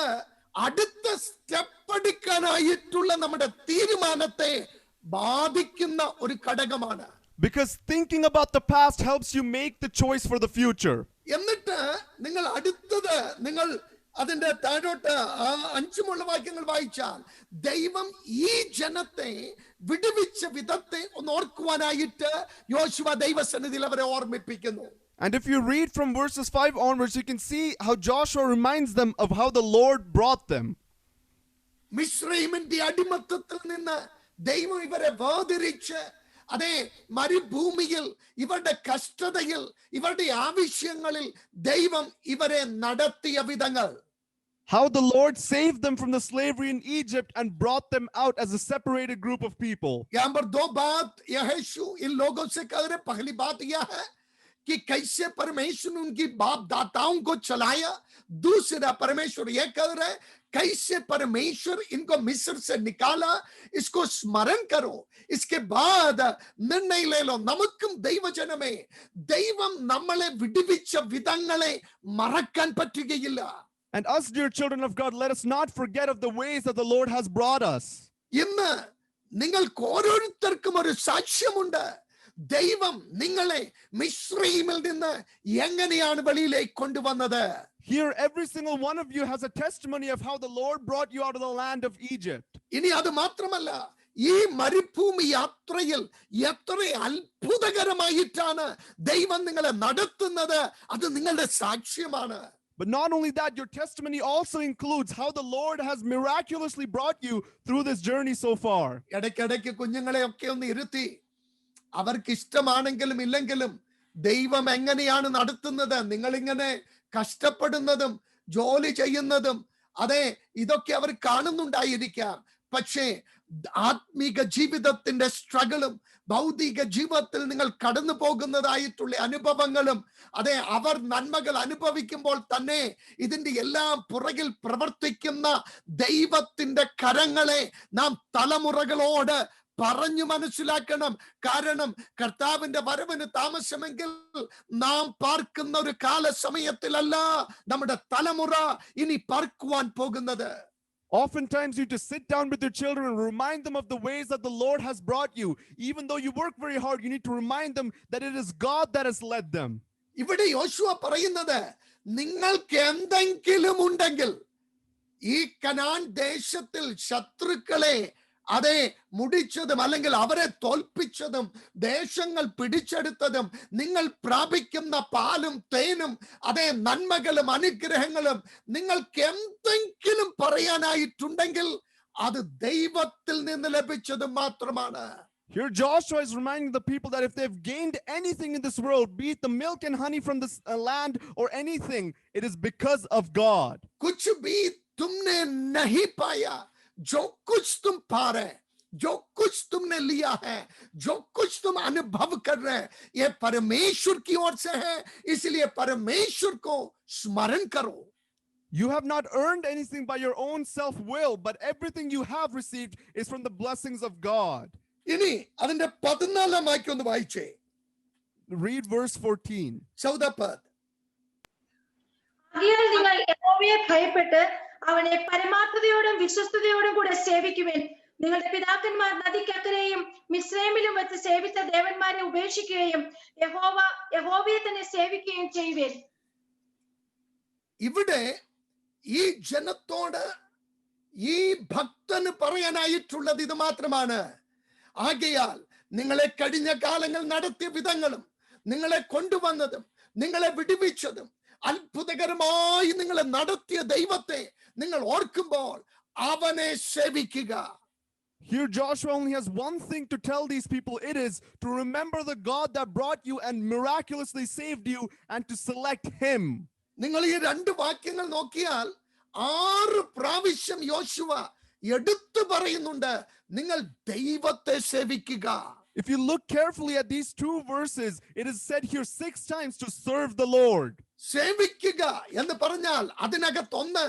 Speaker 1: അടുത്ത സ്റ്റെപ്പ് എടുക്കാനായിട്ടുള്ള നമ്മുടെ തീരുമാനത്തെ ബാധിക്കുന്ന ഒരു ഘടകമാണ്.
Speaker 2: Because thinking about the past helps you make the choice for the future.
Speaker 1: എന്നിട്ട് നിങ്ങൾ അടുത്തത് നിങ്ങൾ അതിന്റെ താഴോട്ട് 5 വാക്യങ്ങൾ വായിച്ചാൽ ദൈവം ഈ ജനത്തെ വിടുവിച്ച വിധത്തെ ഒന്ന് ഓർക്കുവാനായിട്ട് യോശുവ ദൈവസന്നിധിയിൽ അവരെ ഓർമ്മിപ്പിക്കുന്നു.
Speaker 2: And if you read from verses 5 onwards, you can see how Joshua reminds them of how the Lord brought them.
Speaker 1: മിസ്രയീമിന്റെ അടിമത്തത്തിൽ നിന്ന് ദൈവം ഇവരെ വേർതിരിച്ച് അതേ മരുഭൂമിയിൽ ഇവരുടെ കഷ്ടതയിൽ ഇവരുടെ ആവശ്യങ്ങളിൽ ദൈവം ഇവരെ നടത്തിയ വിധങ്ങൾ.
Speaker 2: How the Lord saved them from the slavery in Egypt and brought them out as a separated group of people.
Speaker 1: यहाँ पर 2 बात यहोशू इन लोगों से कह रहे. पहली बात यह है कि कैसे परमेश्वर ने उनकी बाप दाताओं को चलाया. दूसरा परमेश्वर यह कह रहे कैसे परमेश्वर इनको मिस्र से निकाला. इसको स्मरण करो. इसके बाद निर्णय ले लो. നമുക്കും ദൈവജനമേ ദൈവം നമ്മളെ വിടുവിച്ച വിധങ്ങളെ മറക്കാൻ പറ്റുകയില്ല.
Speaker 2: And us, dear children of God, let us not forget of the ways that the Lord has brought us.
Speaker 1: ഇന്ന് നിങ്ങൾക്ക് ഓരോരുത്തർക്കും ഒരു സാക്ഷ്യമുണ്ട്. ദൈവം നിങ്ങളെ മിസ്രയീമിൽ നിന്ന് എങ്ങനെയാണ് വെളിയിലേക്ക് കൊണ്ടുവന്നത്.
Speaker 2: Here, every single one of you has a testimony of how the Lord brought you out of the land of Egypt.
Speaker 1: ഇനി അത് മാത്രമല്ല, ഈ മരുഭൂമി യാത്രയിൽ എത്ര അത്ഭുതകരമായിട്ടാണ് ദൈവം നിങ്ങളെ നടത്തുന്നത്. അത് നിങ്ങളുടെ സാക്ഷ്യമാണ്.
Speaker 2: But not only that, your testimony also includes how the Lord has miraculously brought you through this journey so far.
Speaker 1: ഇടയ്ക്കിടയ്ക്ക് കുഞ്ഞുങ്ങളെ ഒക്കെ ഒന്ന് ഇരുത്തി അവർക്ക് ഇഷ്ടമാണെങ്കിലും ഇല്ലെങ്കിലും ദൈവം എങ്ങനെയാണ് നടത്തുന്നത്, നിങ്ങളിങ്ങനെ കഷ്ടപ്പെടുന്നതും ജോലി ചെയ്യുന്നതും അതെ ഇതൊക്കെ അവർ കാണുന്നുണ്ടായിരിക്കാം. പക്ഷേ ആത്മീക ജീവിതത്തിന്റെ സ്ട്രഗിളും ഭൗതിക ജീവിതത്തിൽ നിങ്ങൾ കടന്നു പോകുന്നതായിട്ടുള്ള അനുഭവങ്ങളും അതെ അവർ നന്മകൾ അനുഭവിക്കുമ്പോൾ തന്നെ ഇതിന്റെ എല്ലാം പുറകിൽ പ്രവർത്തിക്കുന്ന ദൈവത്തിന്റെ കരങ്ങളെ നാം തലമുറകളോട് പറഞ്ഞു മനസ്സിലാക്കണം. കാരണം കർത്താവിന്റെ വരവിന് താമസമെങ്കിൽ നാം പാർക്കുന്ന ഒരു കാല സമയത്തിലല്ല നമ്മുടെ തലമുറ ഇനി പാർക്കുവാൻ പോകുന്നത്.
Speaker 2: Oftentimes you just sit down with your children and remind them of the ways that the Lord has brought you. Even though you work very hard, you need to remind them that it is God that has led them.
Speaker 1: ഇവിടെ യോശുവ പറയുന്നത് നിങ്ങൾക്ക് എന്തെങ്കിലും ഉണ്ടെങ്കിൽ ഈ Canaan ദേശത്തിൽ ശത്രുക്കളെ അതെ മുടിച്ചതും അല്ലെങ്കിൽ അവരെ തോൽപ്പിച്ചതും ദേശങ്ങൾ പിടിച്ചെടുത്തതും നിങ്ങൾ പ്രാപിക്കുന്ന പാലും തേനും അതേ നന്മകളും അനുഗ്രഹങ്ങളും നിങ്ങൾക്ക് എന്തെങ്കിലും പറയാനായിട്ടുണ്ടെങ്കിൽ അത് ദൈവത്തിൽ നിന്ന് ലഭിച്ചത് മാത്രമാണ്.
Speaker 2: Here Joshua is reminding the people that if they've gained anything in this world, be it the milk and honey from this land or anything, it is because of God.
Speaker 1: कुछ भी तुमने नहीं पाया, जो कुछ तुम पा रहे, जो कुछ तुमने लिया है, जो कुछ तुम अनुभव कर रहे हैं, ये परमेश्वर की ओर से है, इसलिए परमेश्वर को स्मरण करो.
Speaker 2: You have not earned anything by your own self-will, but everything you have received is from the blessings of God.
Speaker 1: ഇനി അതിന്റെ 14 വാക്യം ഒന്ന് വായിച്ചേ.
Speaker 2: Read verse 14.
Speaker 1: ചൗദാപദ്.
Speaker 4: ആകയാൽ നിങ്ങൾ യഹോവയെ ഭയപ്പെട്ട് അവനെ പരമാർത്ഥതയോടും വിശ്വസ്തയോടും കൂടെ സേവിക്കുവിൻ. നിങ്ങളുടെ പിതാക്കന്മാർ നദിക്കക്കരെയും മിസ്രൈമിലും വെച്ച് സേവിച്ച ദേവന്മാരെ ഉപേക്ഷിക്കുകയും യഹോവയെ തന്നെ സേവിക്കുകയും ചെയ്യുവിൻ.
Speaker 1: ഇവിടെ ഈ ജനത്തോട് ഈ ഭക്തന് പറയാനായിട്ടുള്ളത് ഇത് മാത്രമാണ്. ആകയാൽ നിങ്ങളെ കഴിഞ്ഞ കാലങ്ങൾ നടത്തിയ വിധങ്ങളും നിങ്ങളെ കൊണ്ടുവന്നതും നിങ്ങളെ വിടുവിച്ചതും അത്ഭുതകരമായി നിങ്ങളെ നടത്തിയ ദൈവത്തെ നിങ്ങൾ ഓർക്കുമ്പോൾ അവനെ സേവിക്കുക.
Speaker 2: Here Joshua only has one thing to tell these people. It is to remember the God that brought you and miraculously saved you and to select him.
Speaker 1: നിങ്ങൾ ഈ 2 വാക്യങ്ങൾ നോക്കിയാൽ 6 പ്രാവശ്യം യോശുവ എടുത്തു പറയുന്നുണ്ട്, നിങ്ങൾ ദൈവത്തെ സേവിക്കുക.
Speaker 2: If you look carefully at these 2 verses, it is said here 6 times to serve the Lord.
Speaker 1: സേവിക്കുക എന്ന് പറഞ്ഞാൽ അതിനകത്തൊന്ന്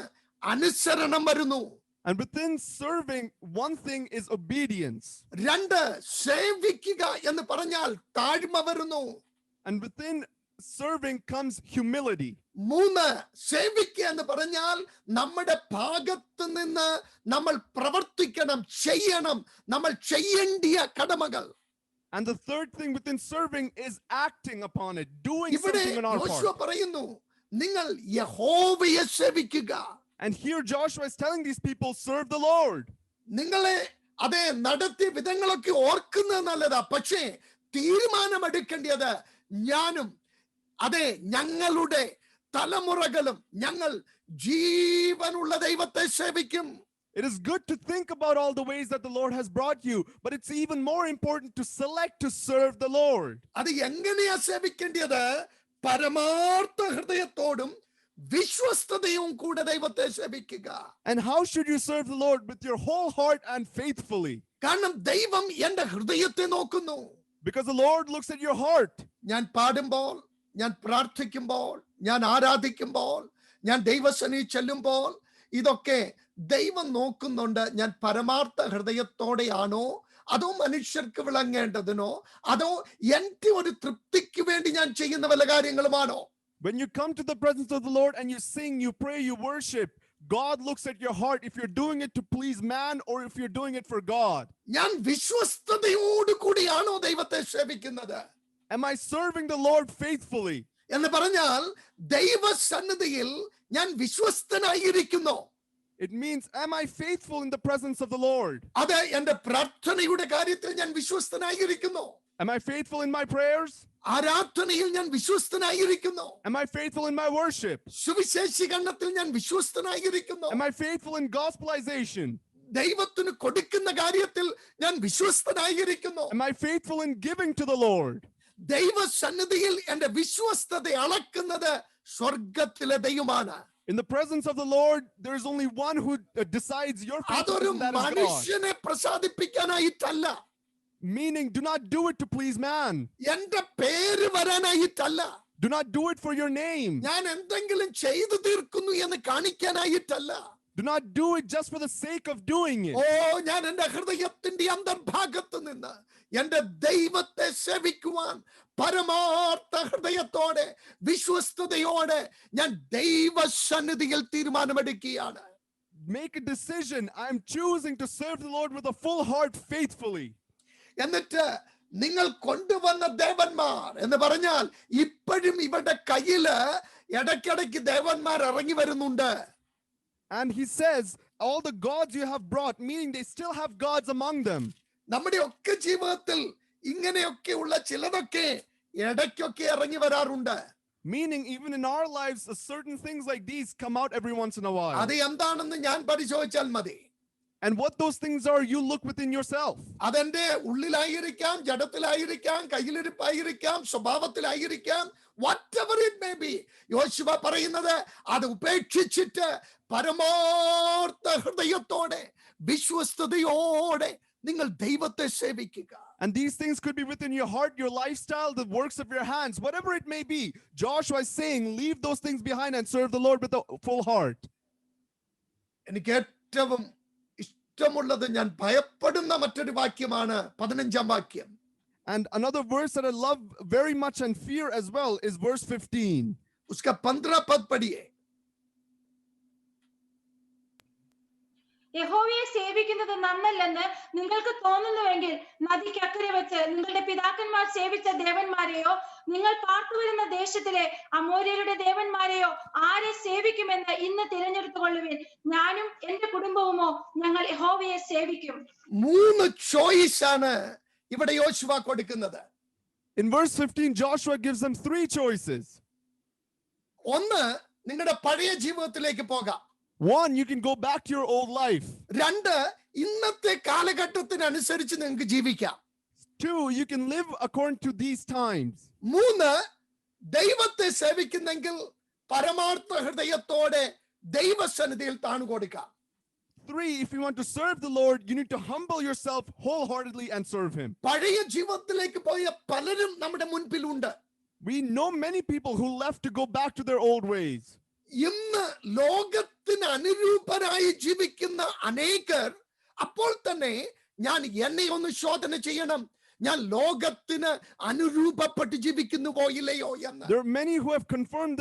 Speaker 1: അനുസരണം വരുന്നു.
Speaker 2: And within serving, one thing is obedience.
Speaker 1: 2 സേവിക്കുക എന്ന് പറഞ്ഞാൽ താഴ്മ വരുന്നു.
Speaker 2: And within serving comes humility.
Speaker 1: 3 സേവിക്കുക എന്ന് പറഞ്ഞാൽ നമ്മുടെ ഭാഗത്ത് നിന്ന് നമ്മൾ പ്രവർത്തിക്കണം, ചെയ്യണം, നമ്മൾ ചെയ്യേണ്ടിയ കടമകൾ.
Speaker 2: And the third thing within serving is acting upon it, doing
Speaker 1: ഇവിടെ
Speaker 2: something on our
Speaker 1: യോശുവ
Speaker 2: part.
Speaker 1: പറയുന്നു, നിങ്ങൾ യഹോവയെ സേവിക്കുക.
Speaker 2: And here Joshua is telling these people, serve the Lord.
Speaker 1: നിങ്ങളെ അതെ നടത്തിയ വിധങ്ങളൊക്കെ ഓർക്കുന്നത് നല്ലതാ, പക്ഷേ തീരുമാനമെടുക്കേണ്ടത് ഞാനും അതെ ഞങ്ങളുടെ തലമുറകളും ഞങ്ങൾ ജീവനുള്ള ദൈവത്തെ സേവിക്കും.
Speaker 2: It is good to think about all the ways that the Lord has brought you, but it's even more important to select to serve the Lord.
Speaker 1: അത് എങ്ങനെയാ സേവിക്കേണ്ടത്? പരമാർത്ഥ ഹൃദയത്തോടും വിശ്വസ്തതയും കൂടെ ദൈവത്തെ സേവിക്കുക.
Speaker 2: And how should you serve the Lord? With your whole heart and faithfully.
Speaker 1: കാരണം ദൈവം എന്റെ ഹൃദയത്തെ നോക്കുന്നു.
Speaker 2: Because the Lord looks at your heart.
Speaker 1: ഞാൻ പാടുമ്പോൾ, ഞാൻ പ്രാർത്ഥിക്കുമ്പോൾ, ഞാൻ ആരാധിക്കുമ്പോൾ, ഞാൻ ദൈവസന്നിധിയിൽ ചെല്ലുമ്പോൾ ഇതൊക്കെ ദൈവം നോക്കുന്നുണ്ട്. ഞാൻ പരമാർത്ഥ ഹൃദയത്തോടെയാണോ, അതോ മനുഷ്യർക്ക് വിളങ്ങേണ്ടതിനോ, അതോ എന്റെ ഒരു തൃപ്തിക്ക് വേണ്ടി ഞാൻ ചെയ്യുന്ന വല്ല കാര്യങ്ങളുമാണോ?
Speaker 2: When you come to the presence of the Lord and you sing, you pray, you worship, God looks at your heart if you're doing it to please man or if you're doing it for God.
Speaker 1: ഞാൻ വിശ്വസ്തയോടു കൂടിയാണോ ദൈവത്തെ സേവിക്കുന്നത്?
Speaker 2: Am I serving the Lord faithfully?
Speaker 1: എന്ന് പറഞ്ഞാൽ ദൈവസന്നിധിയിൽ ഞാൻ വിശ്വസ്തനായിരിക്കുന്നു.
Speaker 2: It means, am I faithful in the presence of the Lord?
Speaker 1: അത് എന്റെ പ്രാർത്ഥനയുടെ കാര്യത്തിൽ ഞാൻ വിശ്വസ്തനായിരിക്കുന്നു.
Speaker 2: Am I faithful in my prayers?
Speaker 1: ആരാധനയിൽ ഞാൻ വിശ്വസ്തനായിരിക്കുന്നു.
Speaker 2: Am I faithful in my worship?
Speaker 1: സുവിശേഷീകരണത്തിൽ ഞാൻ വിശ്വസ്തനായിരിക്കുന്നു.
Speaker 2: Am I faithful in gospelization?
Speaker 1: ദൈവത്തിന് കൊടുക്കുന്ന കാര്യത്തിൽ ഞാൻ വിശ്വസ്തനായിരിക്കുന്നു.
Speaker 2: Am I faithful in giving to the Lord?
Speaker 1: ദൈവസന്നിധിയിൽ എന്റെ വിശ്വസ്തത അളക്കുന്നത് സ്വർഗത്തിലെ ദൈവമാണ്.
Speaker 2: In the presence of the Lord, there is only one who decides your
Speaker 1: അതൊരു
Speaker 2: faithfulness, and that is God.
Speaker 1: മനുഷ്യനെ പ്രസാദിപ്പിക്കാനായിട്ടല്ല,
Speaker 2: Meaning, do not do it to please man.
Speaker 1: എന്റെ പേര് വരാനായിട്ടല്ല,
Speaker 2: Do not do it for your name.
Speaker 1: ഞാൻ എന്തെങ്കിലും ചെയ്തു തീർക്കുന്നു എന്ന് കാണിക്കാനായിട്ടല്ല.
Speaker 2: Do not do it just for the sake of doing it.
Speaker 1: ഓ, ഞാൻ എന്റെ ഹൃദയത്തിന്റെ അന്തർഭാഗത്ത് നിന്ന് എന്റെ ദൈവത്തെ സേവിക്കുവാൻ പരമാർത്ഥ ഹൃദയത്തോടെ വിശ്വസ്തയോടെ ഞാൻ ദൈവസന്നിധിയിൽ തീരുമാനമെടുക്കുകയാണ്.
Speaker 2: Make a decision. I am choosing to serve the Lord with a full heart faithfully.
Speaker 1: എന്നിട്ട് നിങ്ങൾ കൊണ്ടുവന്ന ദേവന്മാർ എന്ന് പറഞ്ഞാൽ ഇപ്പോഴും ഇവരുടെ കയ്യില് ഇടയ്ക്കിടയ്ക്ക് ദേവന്മാർ ഇറങ്ങി വരുന്നുണ്ട്.
Speaker 2: And he says, all the gods you have brought, meaning they still have gods among them.
Speaker 1: നമ്മുടെ ഒക്കെ ജീവിതത്തിൽ ഇങ്ങനെയൊക്കെയുള്ള ചിലതൊക്കെ ഇടയ്ക്കൊക്കെ ഇറങ്ങി വരാറുണ്ട്.
Speaker 2: Meaning, even in our lives, certain things like these come out every once in a while.
Speaker 1: അത് എന്താണെന്ന് ഞാൻ പരിശോധിച്ചാൽ മതി.
Speaker 2: And what those things are, you look within yourself.
Speaker 1: അതെന്റെ ഉള്ളിലായിരിക്കാം, ജഡത്തിലായിരിക്കാം, കയ്യിലിരിപ്പായിരിക്കാം, സ്വഭാവത്തിലായിരിക്കാം, whatever it may be. യോശുവ പറയുന്നത് അത് ഉപേക്ഷിച്ചിട്ട് പരമാർത്ഥ ഹൃദയത്തോടെ വിശ്വസ്തയോടെ നിങ്ങൾ ദൈവത്തെ സേവിക്കുക.
Speaker 2: And these things could be within your heart, your lifestyle, the works of your hands, whatever it may be. Joshua is saying, leave those things behind and serve the Lord with a full heart.
Speaker 1: എനിക്ക് ഏറ്റവും ഇഷ്ടമുള്ളത്, ഞാൻ ഭയപ്പെടുന്ന മറ്റൊരു വാക്യമാണ് 15-ാം വാക്യം.
Speaker 2: And another verse that I love very much and fear as well is verse 15.
Speaker 1: उसका 15 पद पढ़िए.
Speaker 4: യഹോവയെ സേവിക്കുന്നത് നന്നല്ലെന്ന് നിങ്ങൾക്ക് തോന്നുന്നുവെങ്കിൽ നദിക്കക്കരെ വെച്ച് നിങ്ങളുടെ പിതാക്കന്മാർ സേവിച്ച ദേവന്മാരെയോ നിങ്ങൾ പാർത്തുവരുന്ന ദേശത്തിലെ അമോര്യരുടെ ദേവന്മാരെയോ ആരെ സേവിക്കുമെന്ന് ഇന്ന് തിരഞ്ഞെടുത്തുകൊള്ളുവിൻ. ഞാനും എന്റെ കുടുംബവുമോ ഞങ്ങൾ യഹോവയെ സേവിക്കും.
Speaker 1: 3 ചോയ്സ് ആണ് ഇവിടെ യോശുവ കൊടുക്കുന്നത്.
Speaker 2: In verse 15, Joshua gives them 3 choices.
Speaker 1: ഒന്ന്, നിങ്ങളുടെ പഴയ ജീവിതത്തിലേക്ക് പോകാം.
Speaker 2: 1, you can go back to your old life.
Speaker 1: 2, ഇന്നത്തെ കാലഘട്ടത്തിനനുസരിച്ച് നിങ്ങൾക്ക് ജീവിക്കാം.
Speaker 2: 2, you can live according to these times.
Speaker 1: 3, ദൈവത്തെ സേവിക്കുന്നെങ്കിൽ പരമാർത്ഥ ഹൃദയത്തോടെ ദൈവസന്നിധിയിൽ താണുകൊടുക്കാം.
Speaker 2: 3, if you want to serve the Lord, you need to humble yourself wholeheartedly and serve Him.
Speaker 1: പഴയ ജീവിതത്തിലേക്ക് പോയ പലരും നമ്മുടെ മുൻപിലുണ്ട്.
Speaker 2: We know many people who left to go back to their old ways.
Speaker 1: ഇന്ന് ലോകത്തിന് അനുരൂപരായി ജീവിക്കുന്ന അനേകർ അപ്പോൾ തന്നെ ഞാൻ എന്നെ ഒന്ന് ശോധന ചെയ്യണം, ഞാൻ ലോകത്തിന് അനുരൂപപ്പെട്ട് ജീവിക്കുന്നുവോ ഇല്ലയോ എന്ന്.
Speaker 2: There are many who have conformed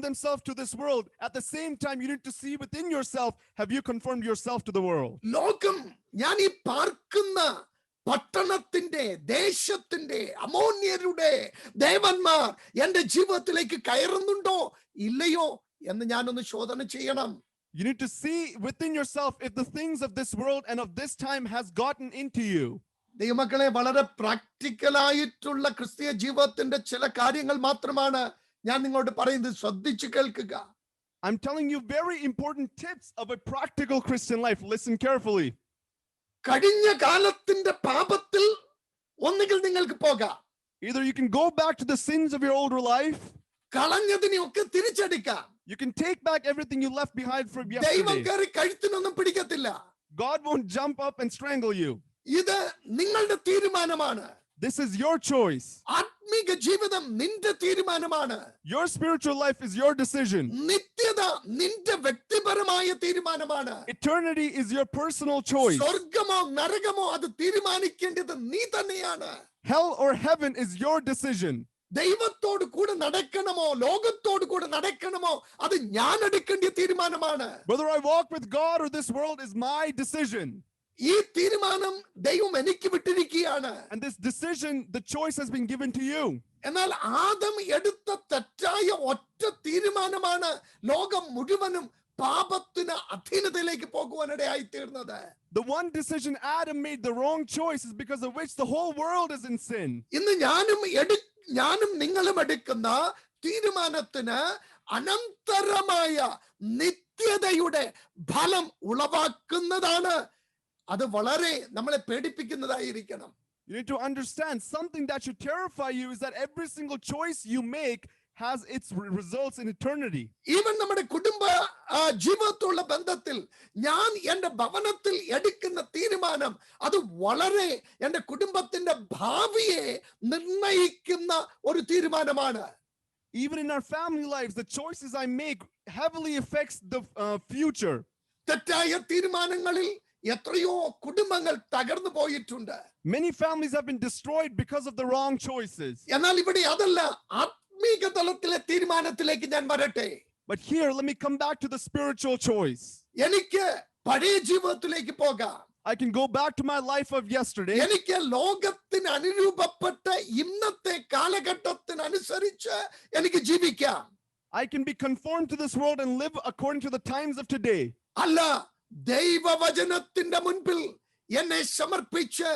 Speaker 2: themselves to this world. At the same time, you need to see within yourself, have you conformed yourself to the world?
Speaker 1: ലോകം, ഞാൻ ഈ പാർക്കുന്ന പട്ടണത്തിന്റെ, ദേശത്തിന്റെ, അമോന്യരുടെ ദേവന്മാർ എന്റെ ജീവിതത്തിലേക്ക് കയറുന്നുണ്ടോ ഇല്ലയോ എന്ന് ഞാനൊന്ന് ശോധന ചെയ്യണം.
Speaker 2: You need to see within yourself if the things of this world and of this time has gotten into you.
Speaker 1: ദൈവമക്കളെ, വളരെ പ്രാക്ടിക്കലായിട്ടുള്ള ക്രിസ്തീയ ജീവിതത്തിന്റെ ചില കാര്യങ്ങൾ മാത്രമാണ് ഞാൻ നിങ്ങളോട് പറയുന്നത്. ശ്രദ്ധിച്ചു കേൾക്കുക.
Speaker 2: I'm telling you very important tips of a practical Christian life. Listen carefully.
Speaker 1: കഴിഞ്ഞ കാലത്തിന്റെ പാപത്തിൽ ഒന്നുകിൽ നിങ്ങൾക്ക് പോകാം.
Speaker 2: Either you can go back to the sins of your older life.
Speaker 1: കളഞ്ഞതിനെയൊക്കെ തിരിച്ചെടുക്കാം.
Speaker 2: You can take back everything you left behind from
Speaker 1: ദൈവം
Speaker 2: yesterday.
Speaker 1: കയറി കഴുത്തിനൊന്നും പിടിക്കത്തില്ല.
Speaker 2: God won't jump up and strangle you.
Speaker 1: ഇത് നിങ്ങളുടെ തീരുമാനമാണ്.
Speaker 2: This is your choice.
Speaker 1: ആത്മീക ജീവിതം നിന്റെ തീരുമാനമാണ്.
Speaker 2: Your spiritual life is your decision.
Speaker 1: നിത്യത നിന്റെ വ്യക്തിപരമായ തീരുമാനമാണ്.
Speaker 2: Eternity is your personal choice.
Speaker 1: സ്വർഗമോ നരകമോ അത് തീരുമാനിക്കേണ്ടത് നീ തന്നെയാണ്.
Speaker 2: Hell or heaven is your decision.
Speaker 1: ദൈവത്തോട് കൂടെ നടക്കണമോ ലോകത്തോട് കൂടെ നടക്കണമോ അത് ഞാൻ എടുക്കേണ്ട തീരുമാനമാണ്.
Speaker 2: Whether I walk with God or this world is my decision.
Speaker 1: ഈ തീരുമാനം ദൈവം എനിക്ക് വിട്ടിരിക്കുകയാണ്.
Speaker 2: And this decision, the choice has been given to you.
Speaker 1: എന്നാൽ ആദം എടുത്ത തെറ്റായ ഒറ്റ തീരുമാനമാണ് ലോകം മുഴുവനും പാപത്തിന് അധീനതയിലേക്ക് പോകുവാനിടയായി തീർന്നത്.
Speaker 2: The one decision Adam made, the wrong choice, is because of which the whole world is in sin.
Speaker 1: ഇന്ന് ഞാനും നിങ്ങളും എടുക്കുന്ന തീരുമാനത്തിന് അനന്തരമായ നിത്യതയുടെ ഫലം ഉളവാക്കുന്നതാണ്. അത് വളരെ നമ്മളെ പേടിപ്പിക്കുന്നതായിരിക്കണം.
Speaker 2: You need to understand something that should terrify you is that every single choice you make has its results in eternity.
Speaker 1: Even നമ്മുടെ കുടുംബ ജീവിതത്തിലുള്ള ബന്ധത്തിൽ ഞാൻ എന്റെ ഭവനത്തിൽ എടുക്കുന്ന തീരുമാനം അത് വളരെ എന്റെ കുടുംബത്തിന്റെ ഭാവിയെ നിർണയിക്കുന്ന ഒരു തീരുമാനമാണ്.
Speaker 2: Even in our family lives, the choices I make heavily affects the future.
Speaker 1: തെറ്റായ തീരുമാനങ്ങളിൽ എത്രയോ കുടുംബങ്ങൾ തകർന്നു പോയിട്ടുണ്ട്.
Speaker 2: Many families have been destroyed because of the wrong choices.
Speaker 1: എന്നാൽ ഇവിടെ അതല്ല, ആത്മീക തലത്തിലെ തീരുമാനത്തിലേക്ക് ഞാൻ വരട്ടെ.
Speaker 2: But here, let me come back to the spiritual choice.
Speaker 1: എനിക്ക് പഴയ ജീവിതത്തിലേക്ക് പോകാം.
Speaker 2: I can go back to my life of yesterday.
Speaker 1: എനിക്ക് ലോകത്തിന് അനുരൂപപ്പെട്ട ഇന്നത്തെ കാലഘട്ടത്തിനനുസരിച്ച് എനിക്ക് ജീവിക്കാം.
Speaker 2: I can be conformed to this world and live according to the times of today.
Speaker 1: അല്ല, ദൈവവചനത്തിന്റെ മുൻപിൽ എന്നെ സമർപ്പിച്ച്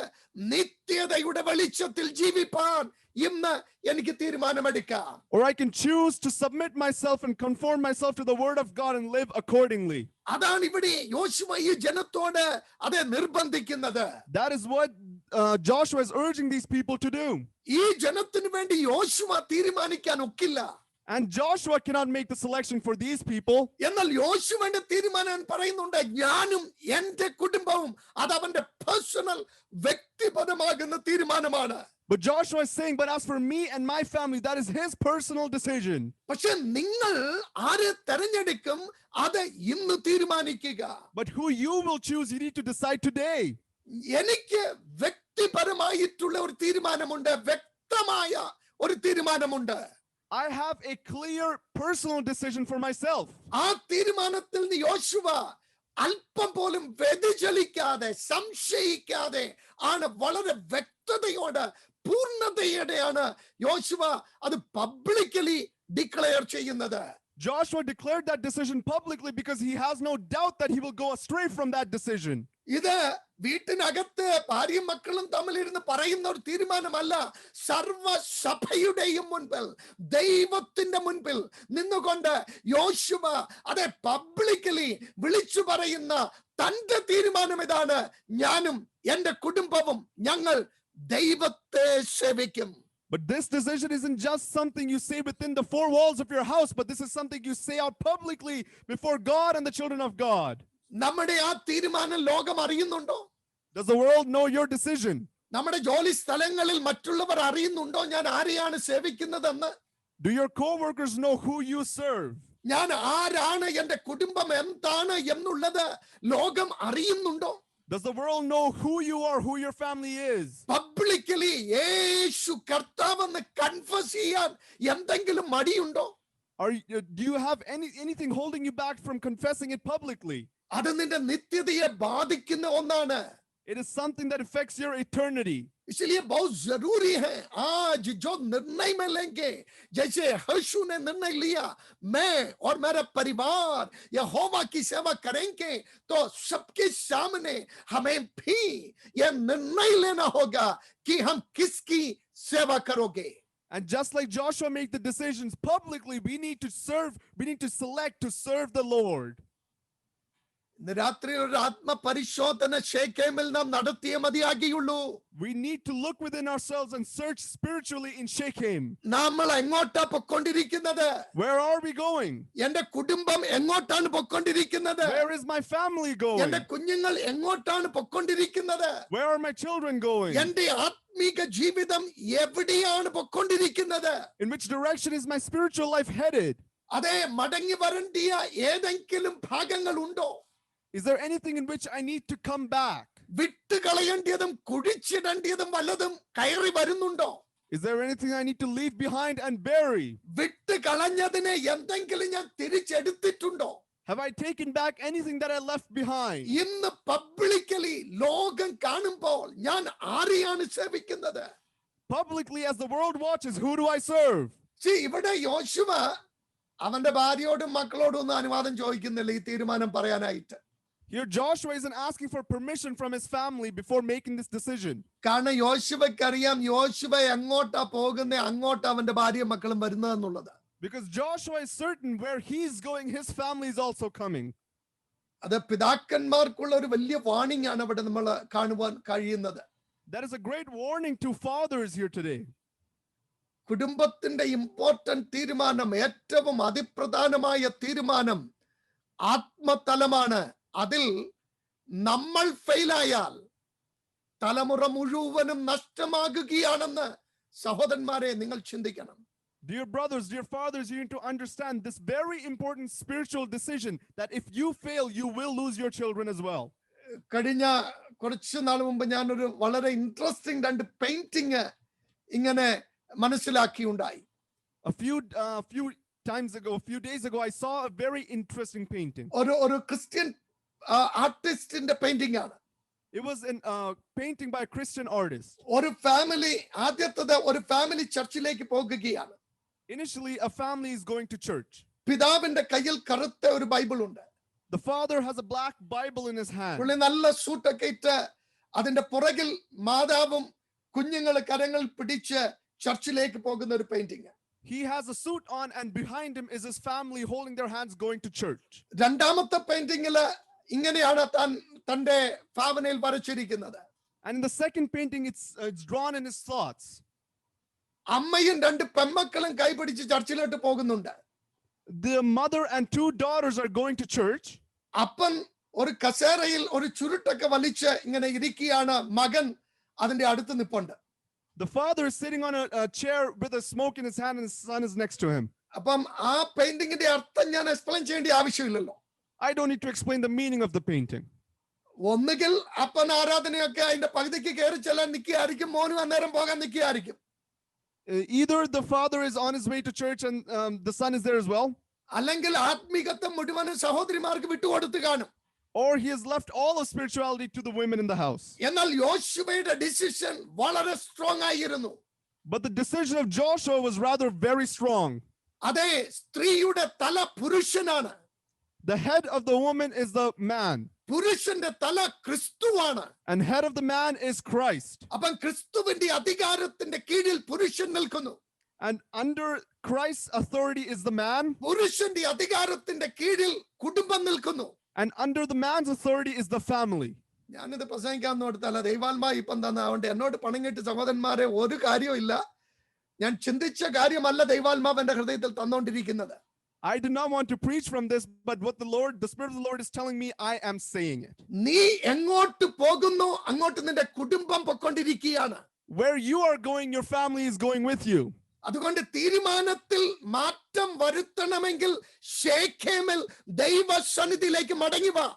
Speaker 1: നിത്യതയുടെ വെളിച്ചത്തിൽ ജീവിപ്പാൻ ഇന്ന് എനിക്ക് തീരുമാനമെടുക്കാം.
Speaker 2: Or I can choose to submit myself and conform myself to the word of God and live accordingly.
Speaker 1: അതാണ് ഇവിടെ യോശുവ ഈ ജനത്തോട് അത് നിർബന്ധിക്കുന്നത്.
Speaker 2: That is what Joshua is urging these people to do.
Speaker 1: ഈ ജനത്തിന് വേണ്ടി യോശുവ തീരുമാനിക്കാൻ ഒക്കില്ല.
Speaker 2: And Joshua cannot make the selection for these people.
Speaker 1: എന്നാൽ യോശുവന്റെ തീരുമാനം പറയുന്നുണ്ട്, ഞാനും എന്റെ കുടുംബവും അത് അവന്റെ പേഴ്സണൽ വ്യക്തിപരമാകുന്ന തീരുമാനമാണ്.
Speaker 2: But Joshua is saying, but as for me and my family, that is his personal decision.
Speaker 1: പക്ഷെ നിങ്ങൾ ആരെ തെരഞ്ഞെടുക്കും അത് ഇന്ന് തീരുമാനിക്കുക.
Speaker 2: But who you will choose, you need to decide today.
Speaker 1: എനിക്ക് വ്യക്തിപരമായിട്ടുള്ള ഒരു തീരുമാനമുണ്ട്, വ്യക്തമായ ഒരു തീരുമാനമുണ്ട്.
Speaker 2: I have a clear personal decision for myself.
Speaker 1: ആ തീരുമാനത്തിൽ നിന്ന് യോശുവ അല്പം പോലും വ്യതിചലിക്കാതെ സംശയിക്കാതെ ആണ് വളരെ വ്യക്തതയോടെ പൂർണ്ണതയോടെയാണ് യോശുവ അത് പബ്ലിക്കലി ഡിക്ലെയർ ചെയ്യുന്നത്.
Speaker 2: Joshua declared that decision publicly because he has no doubt that he will go astray from that decision.
Speaker 1: ഇത് വീട്ടിനകത്ത് ഭാര്യയും മക്കളും തമ്മിലിരുന്ന് പറയുന്ന ഒരു തീരുമാനമല്ല. സർവസഭയുടെയും മുൻപിൽ ദൈവത്തിന്റെ മുൻപിൽ നിന്നുകൊണ്ട് യോശുവ അതെ പബ്ലിക്കലി വിളിച്ചു പറയുന്ന തന്റെ തീരുമാനം ഇതാണ്, ഞാനും എന്റെ കുടുംബവും ഞങ്ങൾ ദൈവത്തെ സേവിക്കും.
Speaker 2: But this decision isn't just something you say within the four walls of your house, but this is something you say out publicly before God and the children of God.
Speaker 1: നമ്മുടെ ആ തീരുമാനം ലോകം അറിയുന്നുണ്ടോ?
Speaker 2: Does the world know your decision?
Speaker 1: നമ്മുടെ ജോലി സ്ഥലങ്ങളിൽ മറ്റുള്ളവർ അറിയുന്നുണ്ടോ ഞാൻ ആരെയാണ് സേവിക്കുന്നതെന്ന്?
Speaker 2: Do your co-workers know who you serve?
Speaker 1: ഞാൻ ആരാണ്, എന്റെ കുടുംബം എന്താണ് എന്നുള്ളത് ലോകം അറിയുന്നുണ്ടോ?
Speaker 2: Does the world know who you are, who your family is?
Speaker 1: Publicly Yeshu കർത്താവെന്ന് കൺഫസ് ചെയ്യാൻ എന്തെങ്കിലും മടിയുണ്ടോ?
Speaker 2: Do you have anything holding you back from confessing it publicly?
Speaker 1: അത് നിന്റെ നിത്യതയെ ബാധിക്കുന്ന ഒന്നാണ്.
Speaker 2: It is something that affects your eternity.
Speaker 1: इसलिए बहुत जरूरी है आज जो निर्णय में लेंगे, जैसे यहोशू ने निर्णय लिया, मैं और मेरा परिवार यहोवा की सेवा करेंगे, तो सबके सामने हमें भी यह निर्णय लेना होगा कि हम किसकी सेवा करोगे.
Speaker 2: And just like Joshua made the decisions publicly, we need to select to serve the Lord.
Speaker 1: രാത്രി ഒരു ആത്മപരിശോധന ശേഖേമിൽ നാം നടത്തിയ മതിയാകിയുള്ളൂ.
Speaker 2: We need to look within ourselves and search spiritually in Shechem.
Speaker 1: നമ്മൾ എങ്ങോട്ടാ പൊക്കൊണ്ടിരിക്കുന്നത്?
Speaker 2: Where are we going?
Speaker 1: എന്റെ കുടുംബം എങ്ങോട്ടാണ് പൊക്കൊണ്ടിരിക്കുന്നത്?
Speaker 2: Where is my family going?
Speaker 1: എന്റെ കുഞ്ഞുങ്ങൾ എങ്ങോട്ടാണ് പൊക്കൊണ്ടിരിക്കുന്നത്?
Speaker 2: Where are my children going?
Speaker 1: എന്റെ ആത്മീക ജീവിതം എവിടെയാണ് പൊക്കൊണ്ടിരിക്കുന്നത്?
Speaker 2: In which direction is my spiritual life headed?
Speaker 1: അതെ, മടങ്ങി വരേണ്ടിയ ഏതെങ്കിലും ഭാഗങ്ങൾ ഉണ്ടോ?
Speaker 2: Is there anything in which I need to come back?
Speaker 1: വിട്ടുകളയേണ്ടതും കുഴിച്ചിടേണ്ടതും വല്ലതും കയറി വരുന്നുണ്ടോ?
Speaker 2: Is there anything I need to leave behind and bury?
Speaker 1: വിട്ടുകളഞ്ഞതിനെ എന്തെങ്കിലും ഞാൻ തിരിച്ചെടുത്തിട്ടുണ്ടോ?
Speaker 2: Have I taken back anything that I left behind?
Speaker 1: ഇന്ന് പബ്ലിക്കലി ലോകം കാണുമ്പോൾ ഞാൻ ആരെയാണ് സേവിക്കുന്നത്?
Speaker 2: Publicly, as the world watches, who do I serve?
Speaker 1: ഇവിടെ യോശുവ അവന്റെ ഭാര്യയോടും മക്കളോടും ഒന്നും അനുവാദം ചോദിക്കുന്നില്ല ഈ തീരുമാനം പറയാനായിട്ട്.
Speaker 2: Here Joshua isn't asking for permission from his family before making this decision.
Speaker 1: കാരണം യോശുവയ്ക്കറിയാം യോശുവ എങ്ങോട്ടാ പോകുന്നത്, അങ്ങോട്ട് അവന്റെ ഭാര്യയും മക്കളും വരുന്നതെന്നുള്ളത്.
Speaker 2: Because Joshua is certain where he's going, his family is also coming.
Speaker 1: അത് പിതാക്കന്മാർക്കുള്ള ഒരു വലിയ വാണിംഗ് ആണ് അവിടെ നമ്മൾ കാണുവാൻ കഴിയുന്നത്.
Speaker 2: That is a great warning to fathers here today.
Speaker 1: കുടുംബത്തിന്റെ ഇമ്പോർട്ടന്റ് തീരുമാനം, ഏറ്റവും അതിപ്രധാനമായ തീരുമാനം ആത്മതലമാണ്. അതിൽ നമ്മൾ ഫെയിലായാൽ തലമുറ മുഴുവനും നഷ്ടമാകുകയാണെന്ന് സഹോദരന്മാരെ നിങ്ങൾ ചിന്തിക്കണം.
Speaker 2: Dear brothers, dear fathers, you need to understand this very important spiritual decision that if you fail, you will lose your children as well.
Speaker 1: കഴിഞ്ഞ കുറച്ച് നാൾ മുമ്പ് ഞാനൊരു വളരെ ഇൻട്രസ്റ്റിംഗ് രണ്ട് പെയിന്റിങ് ഇങ്ങനെ മനസ്സിലാക്കിയുണ്ടായി.
Speaker 2: A few days ago, I saw a very interesting painting.
Speaker 1: ഒരു Christian ആർട്ടിസ്റ്റിന്റെ painting ആണ്.
Speaker 2: It was a painting by a Christian artist.
Speaker 1: ഒരു ഫാമിലി ആദ്യത്തേത് ഒരു ഫാമിലി ചർച്ചിലേക്ക് പോകുകയാണ്.
Speaker 2: Initially, a family is going to church.
Speaker 1: പിതാവിന്റെ കയ്യിൽ കറുത്ത ഒരു ബൈബിൾ ഉണ്ട്.
Speaker 2: The father has a black Bible in his hand.
Speaker 1: പുള്ളി നല്ല സൂട്ടൊക്കെ ഇട്ട് അതിന്റെ പുറകിൽ മാതാവും കുഞ്ഞുങ്ങളെ കരങ്ങൾ പിടിച്ച് ചർച്ചിലേക്ക് പോകുന്ന ഒരു painting.
Speaker 2: He has a suit on, and behind him is his family holding their hands going to church.
Speaker 1: രണ്ടാമത്തെ പെയിന്റിംഗില് ഇങ്ങനെയാണ് താൻ തന്റെ ഭാവനയിൽ വരച്ചിരിക്കുന്നത്.
Speaker 2: And in the second painting, it's drawn in his thoughts.
Speaker 1: അമ്മയും രണ്ട് പെമ്മക്കളും കൈപിടിച്ച് ചർച്ചിലോട്ട് പോകുന്നുണ്ട്.
Speaker 2: The mother and two daughters are going to church.
Speaker 1: അപ്പൻ ഒരു കസേരയിൽ ഒരു ചുരുട്ടൊക്കെ വലിച്ച് ഇങ്ങനെ ഇരിക്കുകയാണ്. മകൻ അതിന്റെ അടുത്ത് നിൽപ്പുണ്ട്.
Speaker 2: The father is sitting on a chair with a smoke in his hand, and his son is next to him.
Speaker 1: അപ്പം ആ പെയിന്റിങ്ങിന്റെ അർത്ഥം ഞാൻ എക്സ്പ്ലെയിൻ ചെയ്യേണ്ട ആവശ്യമില്ലല്ലോ.
Speaker 2: I don't need to explain the meaning of the painting.
Speaker 1: ഒന്നുകിൽ അപ്പൻ ആരാധനയൊക്കെ അതിന്റെ പകുതിക്ക് കയറി ചെല്ലാൻ നിൽക്കുകയായിരിക്കും, മോനും അന്നേരം പോകാൻ നിൽക്കുകയായിരിക്കും.
Speaker 2: Either the father is on his way to church and the son is there as well,
Speaker 1: അല്ലെങ്കിൽ ആത്മീകത്വം മുഴുവനും സഹോദരിമാർക്ക് വിട്ടുകൊടുത്തു കാണും.
Speaker 2: or he has left all of spirituality to the women in the house.
Speaker 1: എന്നാൽ യോശുവയുടെ ഡിസിഷൻ വളരെ സ്ട്രോങ് ആയിരുന്നു.
Speaker 2: But the decision of Joshua was rather very strong.
Speaker 1: അതെ, സ്ത്രീയുടെ തല പുരുഷനാണ്.
Speaker 2: The head of the woman is the man,
Speaker 1: പുരുഷന്റെ തല ക്രിസ്തുവാണ്.
Speaker 2: and head of the man is Christ.
Speaker 1: അപ്പം ക്രിസ്തുവിന്റെ അധികാരത്തിന്റെ കീഴിൽ പുരുഷൻ നിൽക്കുന്നു.
Speaker 2: And under Christ's authority is the man,
Speaker 1: പുരുഷന്റെ അധികാരത്തിന്റെ കീഴിൽ കുടുംബം നിൽക്കുന്നു.
Speaker 2: and under the man's authority is the family.
Speaker 1: ഞാനിത് പ്രസംഗിക്കാൻ നോട്ടല്ല, ദൈവാത്മാ ഇപ്പം തന്നെ അതുകൊണ്ട് എന്നോട് പണങ്ങിട്ട് സഹോദരന്മാരെ ഒരു കാര്യവും ഇല്ല. ഞാൻ ചിന്തിച്ച കാര്യമല്ല ദൈവാത്മാവ് എന്റെ ഹൃദയത്തിൽ തന്നോണ്ടിരിക്കുന്നത്.
Speaker 2: I do not want to preach from this, but what the Spirit of the Lord is telling me, I am saying it.
Speaker 1: നീ എങ്ങോട്ട് പോകുന്നു അങ്ങോട്ട് നിന്റെ കുടുംബം പൊക്കൊണ്ടിരിക്കുകയാണ്.
Speaker 2: Where you are going, your family is going with you.
Speaker 1: അതുകൊണ്ട് തീരുമാനത്തിൽ മാറ്റം വരുത്തണമെങ്കിൽ ശേഖേമിൽ ദൈവസന്നിധിയിലേക്ക് മടങ്ങി വാ.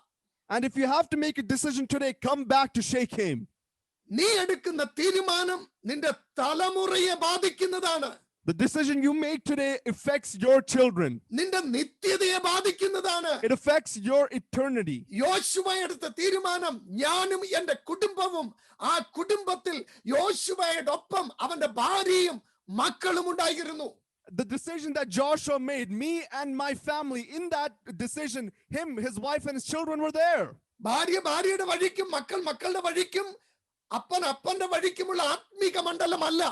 Speaker 2: And if you have to make a decision today, come back to Shechem.
Speaker 1: നീ എടുക്കുന്ന തീരുമാനം നിന്റെ തലമുറയെ ബാധിക്കുന്നതാണ്.
Speaker 2: The decision you make today affects your children.
Speaker 1: നിന്റെ നിത്യതയെ ബാധിക്കുന്നതാണ്.
Speaker 2: It affects your eternity.
Speaker 1: യോശുവ എടുത്ത തീരുമാനം ഞാനും എന്റെ കുടുംബവും, ആ കുടുംബത്തിൽ യോശുവയോടൊപ്പം അവന്റെ ഭാര്യയും മക്കളും ഉണ്ടായിരുന്നു.
Speaker 2: The decision that Joshua made, me and my family, in that decision, him, his wife, and his children were there.
Speaker 1: ഭാര്യ ഭാര്യയുടെ വഴിക്കും മക്കൾ മക്കളുടെ വഴിക്കും അപ്പൻ അപ്പന്റെ വഴിക്കുമുള്ള ആത്മീക മണ്ഡലമല്ല.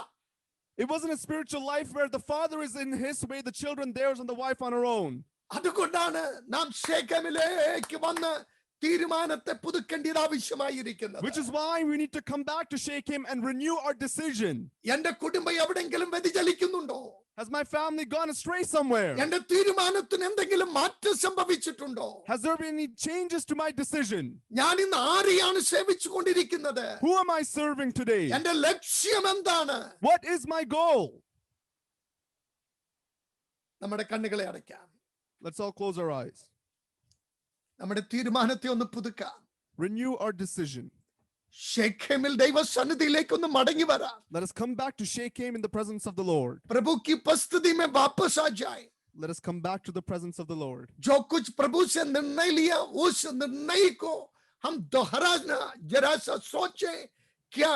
Speaker 2: It wasn't a spiritual life where the father is in his way, the children theirs, and the wife on her own.
Speaker 1: അതുകൊണ്ടാണ് നാം ശേഖേമിലേക്ക് വന്ന് തീരുമാനത്തെ പുതുക്കേണ്ടത് ആവശ്യമായിരിക്കുന്നത്.
Speaker 2: Which is why we need to come back to Shechem and renew our decision.
Speaker 1: എന്റെ കുടുംബം എവിടെങ്കിലും വ്യതിചലിക്കുന്നുണ്ടോ?
Speaker 2: Has my family gone astray somewhere?
Speaker 1: എന്റെ തീരുമാനത്തിന് എന്തെങ്കിലും മാറ്റം സംഭവിച്ചിട്ടുണ്ടോ?
Speaker 2: Has there been any changes to my decision?
Speaker 1: ഞാൻ ഇന്ന് ആരെയാണ് സേവിച്ചുകൊണ്ടിരിക്കുന്നത്?
Speaker 2: Who am I serving today?
Speaker 1: എന്റെ ലക്ഷ്യം എന്താണ്?
Speaker 2: What is my goal?
Speaker 1: നമ്മുടെ കണ്ണുകളെ അടയ്ക്കാം.
Speaker 2: Let's all close our eyes.
Speaker 1: നമ്മുടെ തീരുമാനത്തെ ഒന്ന് പുതുക്കാം.
Speaker 2: Renew our decision.
Speaker 1: ശേഖേമിൽ ദൈവസന്നിധിയിലേക്ക് ഒന്ന് മടങ്ങി വരാം.
Speaker 2: Let us come back to Shechem in the presence of the Lord.
Speaker 1: प्रभु की उपस्थिति में वापस आ जाए.
Speaker 2: Let us come back to the presence of the Lord.
Speaker 1: जो कुछ प्रभु से निर्णय लिया उस निर्णय को हम दोहराना जरा सा सोचे. क्या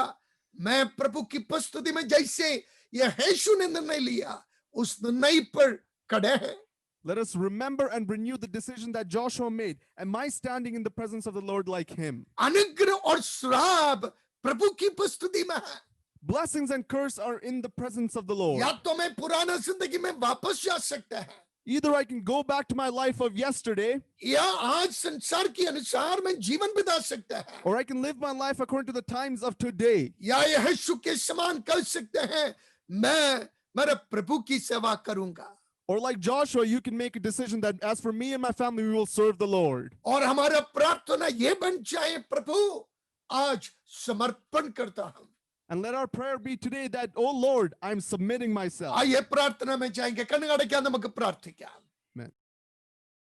Speaker 1: मैं प्रभु की उपस्थिति में जैसे यहोशू ने निर्णय लिया उस निर्णय पर खड़े हैं?
Speaker 2: Let us remember and renew the decision that Joshua made. Am I standing in the presence of the Lord like him?
Speaker 1: अनुग्रह और श्राप प्रभु की उपस्थिति में है.
Speaker 2: Blessings and curse are in the presence of the Lord.
Speaker 1: या तो मैं पुराना जिंदगी में वापस जा सकता है,
Speaker 2: Either I can go back to my life of yesterday,
Speaker 1: या आज संसार के अनुसार मैं जीवन बिता सकता है,
Speaker 2: or I can live my life according to the times of today.
Speaker 1: या यहोशू के समान कर सकते हैं मैं मेरे प्रभु की सेवा करूंगा.
Speaker 2: Or like Joshua, you can make a decision that as for me and my family, we will serve the Lord.
Speaker 1: और हमारा प्रार्थना ये बन जाए, प्रभु आज समर्पण करता हूं.
Speaker 2: And let our prayer be today that, oh Lord, I'm submitting myself.
Speaker 1: आइए प्रार्थना में जाएंगे. कन्नड़ क्या नमक प्रार्थिका.
Speaker 2: Amen.